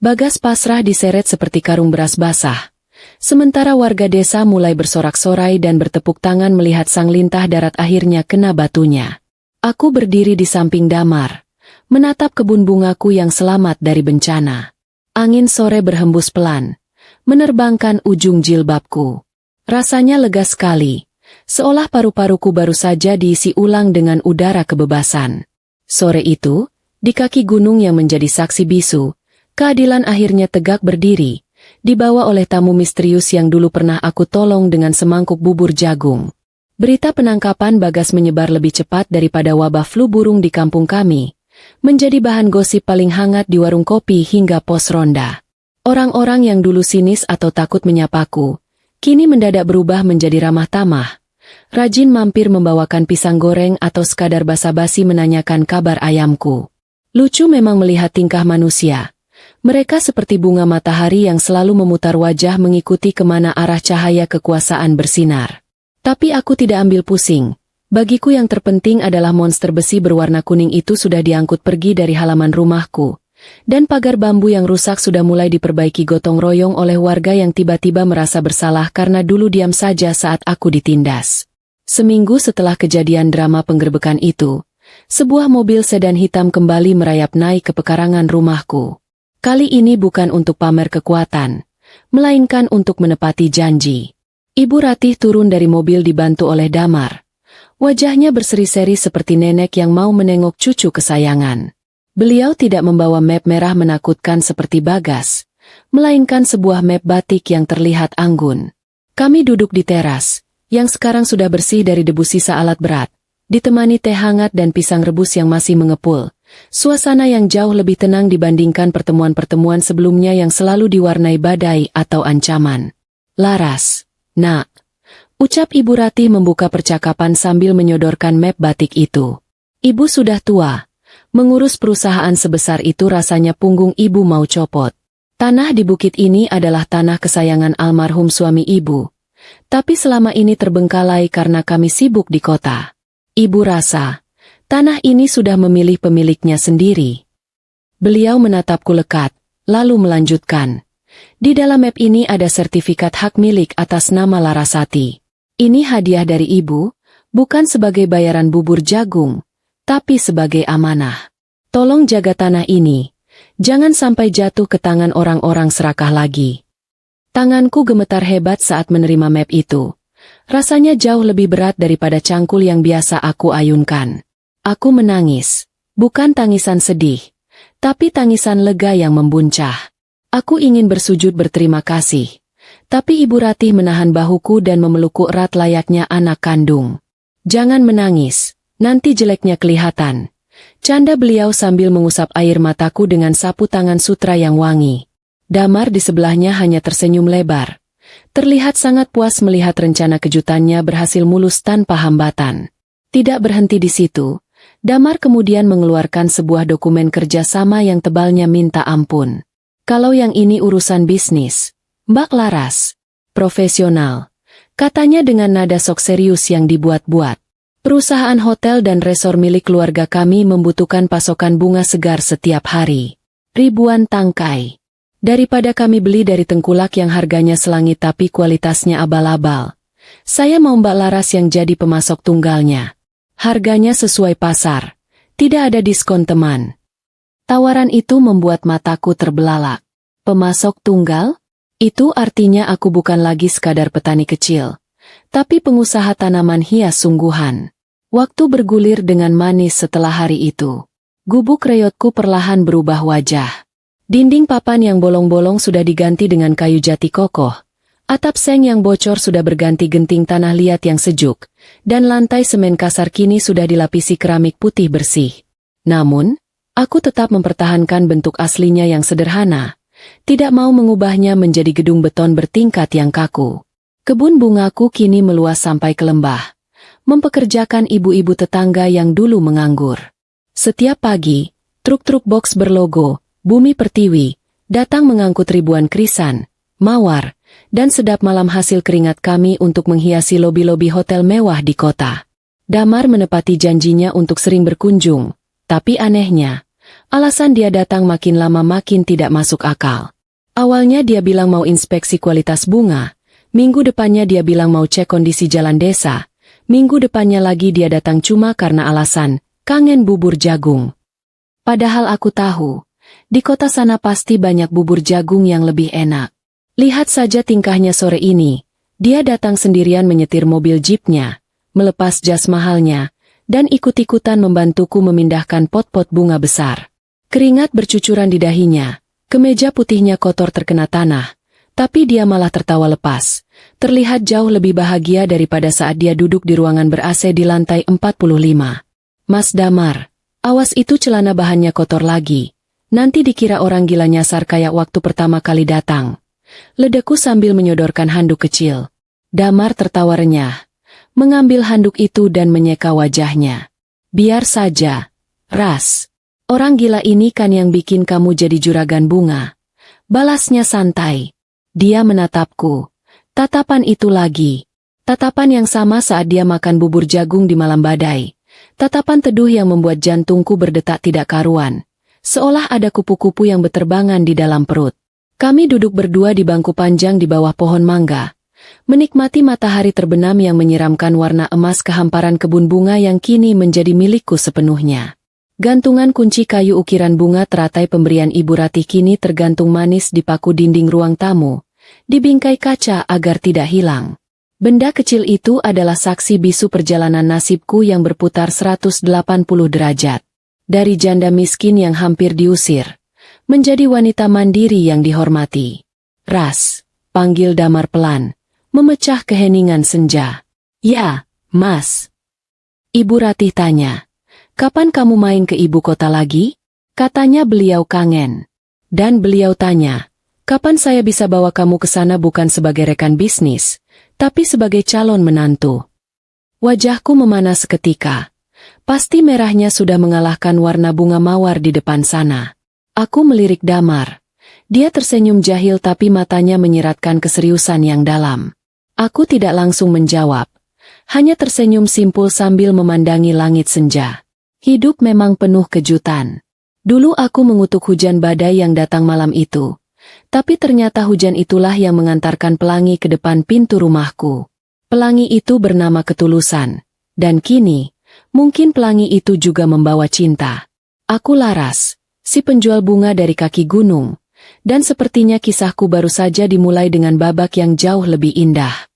Bagas pasrah diseret seperti karung beras basah. Sementara warga desa mulai bersorak-sorai dan bertepuk tangan melihat sang lintah darat akhirnya kena batunya. Aku berdiri di samping Damar, menatap kebun bungaku yang selamat dari bencana. Angin sore berhembus pelan, menerbangkan ujung jilbabku. Rasanya lega sekali, seolah paru-paruku baru saja diisi ulang dengan udara kebebasan. Sore itu, di kaki gunung yang menjadi saksi bisu, keadilan akhirnya tegak berdiri, dibawa oleh tamu misterius yang dulu pernah aku tolong dengan semangkuk bubur jagung. Berita penangkapan Bagas menyebar lebih cepat daripada wabah flu burung di kampung kami, menjadi bahan gosip paling hangat di warung kopi hingga pos ronda. Orang-orang yang dulu sinis atau takut menyapaku, kini mendadak berubah menjadi ramah tamah, rajin mampir membawakan pisang goreng atau sekadar basa-basi menanyakan kabar ayamku. Lucu memang melihat tingkah manusia. Mereka seperti bunga matahari yang selalu memutar wajah mengikuti kemana arah cahaya kekuasaan bersinar. Tapi aku tidak ambil pusing. Bagiku yang terpenting adalah monster besi berwarna kuning itu sudah diangkut pergi dari halaman rumahku. Dan pagar bambu yang rusak sudah mulai diperbaiki gotong royong oleh warga yang tiba-tiba merasa bersalah karena dulu diam saja saat aku ditindas. Seminggu setelah kejadian drama penggerbekan itu, sebuah mobil sedan hitam kembali merayap naik ke pekarangan rumahku. Kali ini bukan untuk pamer kekuatan, melainkan untuk menepati janji. Ibu Ratih turun dari mobil dibantu oleh Damar. Wajahnya berseri-seri seperti nenek yang mau menengok cucu kesayangan. Beliau tidak membawa map merah menakutkan seperti Bagas, melainkan sebuah map batik yang terlihat anggun. Kami duduk di teras, yang sekarang sudah bersih dari debu sisa alat berat, ditemani teh hangat dan pisang rebus yang masih mengepul. Suasana yang jauh lebih tenang dibandingkan pertemuan-pertemuan sebelumnya yang selalu diwarnai badai atau ancaman. Laras, nak, ucap Ibu Ratih membuka percakapan sambil menyodorkan map batik itu. Ibu sudah tua. Mengurus perusahaan sebesar itu rasanya punggung ibu mau copot. Tanah di bukit ini adalah tanah kesayangan almarhum suami ibu. Tapi selama ini terbengkalai karena kami sibuk di kota. Ibu rasa, tanah ini sudah memilih pemiliknya sendiri. Beliau menatapku lekat, lalu melanjutkan. Di dalam map ini ada sertifikat hak milik atas nama Larasati. Ini hadiah dari ibu, bukan sebagai bayaran bubur jagung, tapi sebagai amanah. Tolong jaga tanah ini, jangan sampai jatuh ke tangan orang-orang serakah lagi. Tanganku gemetar hebat saat menerima map itu. Rasanya jauh lebih berat daripada cangkul yang biasa aku ayunkan. Aku menangis, bukan tangisan sedih, tapi tangisan lega yang membuncah. Aku ingin bersujud berterima kasih, tapi Ibu Ratih menahan bahuku dan memelukku erat layaknya anak kandung. Jangan menangis. Nanti jeleknya kelihatan. Canda beliau sambil mengusap air mataku dengan sapu tangan sutra yang wangi. Damar di sebelahnya hanya tersenyum lebar. Terlihat sangat puas melihat rencana kejutannya berhasil mulus tanpa hambatan. Tidak berhenti di situ, Damar kemudian mengeluarkan sebuah dokumen kerjasama yang tebalnya minta ampun. Kalau yang ini urusan bisnis, Mbak Laras, profesional, katanya dengan nada sok serius yang dibuat-buat. Perusahaan hotel dan resor milik keluarga kami membutuhkan pasokan bunga segar setiap hari. Ribuan tangkai. Daripada kami beli dari tengkulak yang harganya selangit tapi kualitasnya abal-abal. Saya mau Mbak Laras yang jadi pemasok tunggalnya. Harganya sesuai pasar. Tidak ada diskon teman. Tawaran itu membuat mataku terbelalak. Pemasok tunggal? Itu artinya aku bukan lagi sekadar petani kecil. Tapi pengusaha tanaman hias sungguhan. Waktu bergulir dengan manis setelah hari itu. Gubuk reyotku perlahan berubah wajah. Dinding papan yang bolong-bolong sudah diganti dengan kayu jati kokoh. Atap seng yang bocor sudah berganti genting tanah liat yang sejuk. Dan lantai semen kasar kini sudah dilapisi keramik putih bersih. Namun, aku tetap mempertahankan bentuk aslinya yang sederhana. Tidak mau mengubahnya menjadi gedung beton bertingkat yang kaku. Kebun bungaku kini meluas sampai ke lembah. Mempekerjakan ibu-ibu tetangga yang dulu menganggur. Setiap pagi, truk-truk box berlogo Bumi Pertiwi, datang mengangkut ribuan krisan, mawar, dan sedap malam hasil keringat kami untuk menghiasi lobi-lobi hotel mewah di kota. Damar menepati janjinya untuk sering berkunjung, tapi anehnya, alasan dia datang makin lama makin tidak masuk akal. Awalnya dia bilang mau inspeksi kualitas bunga, minggu depannya dia bilang mau cek kondisi jalan desa, minggu depannya lagi dia datang cuma karena alasan, kangen bubur jagung. Padahal aku tahu, di kota sana pasti banyak bubur jagung yang lebih enak. Lihat saja tingkahnya sore ini. Dia datang sendirian menyetir mobil jeepnya, melepas jas mahalnya, dan ikut-ikutan membantuku memindahkan pot-pot bunga besar. Keringat bercucuran di dahinya, kemeja putihnya kotor terkena tanah, tapi dia malah tertawa lepas. Terlihat jauh lebih bahagia daripada saat dia duduk di ruangan ber-AC di lantai 45. Mas Damar, awas itu celana bahannya kotor lagi. Nanti dikira orang gila nyasar kayak waktu pertama kali datang. Ledaku sambil menyodorkan handuk kecil. Damar tertawa renyah, mengambil handuk itu dan menyeka wajahnya. Biar saja, Ras. Orang gila ini kan yang bikin kamu jadi juragan bunga. Balasnya santai. Dia menatapku. Tatapan itu lagi. Tatapan yang sama saat dia makan bubur jagung di malam badai. Tatapan teduh yang membuat jantungku berdetak tidak karuan. Seolah ada kupu-kupu yang berterbangan di dalam perut. Kami duduk berdua di bangku panjang di bawah pohon mangga, menikmati matahari terbenam yang menyiramkan warna emas ke hamparan kebun bunga yang kini menjadi milikku sepenuhnya. Gantungan kunci kayu ukiran bunga teratai pemberian Ibu Ratih kini tergantung manis di paku dinding ruang tamu, di bingkai kaca agar tidak hilang. Benda kecil itu adalah saksi bisu perjalanan nasibku yang berputar 180 derajat. Dari janda miskin yang hampir diusir, menjadi wanita mandiri yang dihormati. Ras, panggil Damar pelan, memecah keheningan senja. Ya, Mas. Ibu Ratih tanya, kapan kamu main ke ibu kota lagi? Katanya beliau kangen. Dan beliau tanya, kapan saya bisa bawa kamu ke sana bukan sebagai rekan bisnis, tapi sebagai calon menantu. Wajahku memanas seketika. Pasti merahnya sudah mengalahkan warna bunga mawar di depan sana. Aku melirik Damar. Dia tersenyum jahil tapi matanya menyiratkan keseriusan yang dalam. Aku tidak langsung menjawab. Hanya tersenyum simpul sambil memandangi langit senja. Hidup memang penuh kejutan. Dulu aku mengutuk hujan badai yang datang malam itu. Tapi ternyata hujan itulah yang mengantarkan pelangi ke depan pintu rumahku. Pelangi itu bernama ketulusan. Dan kini, mungkin pelangi itu juga membawa cinta. Aku Laras, si penjual bunga dari kaki gunung, dan sepertinya kisahku baru saja dimulai dengan babak yang jauh lebih indah.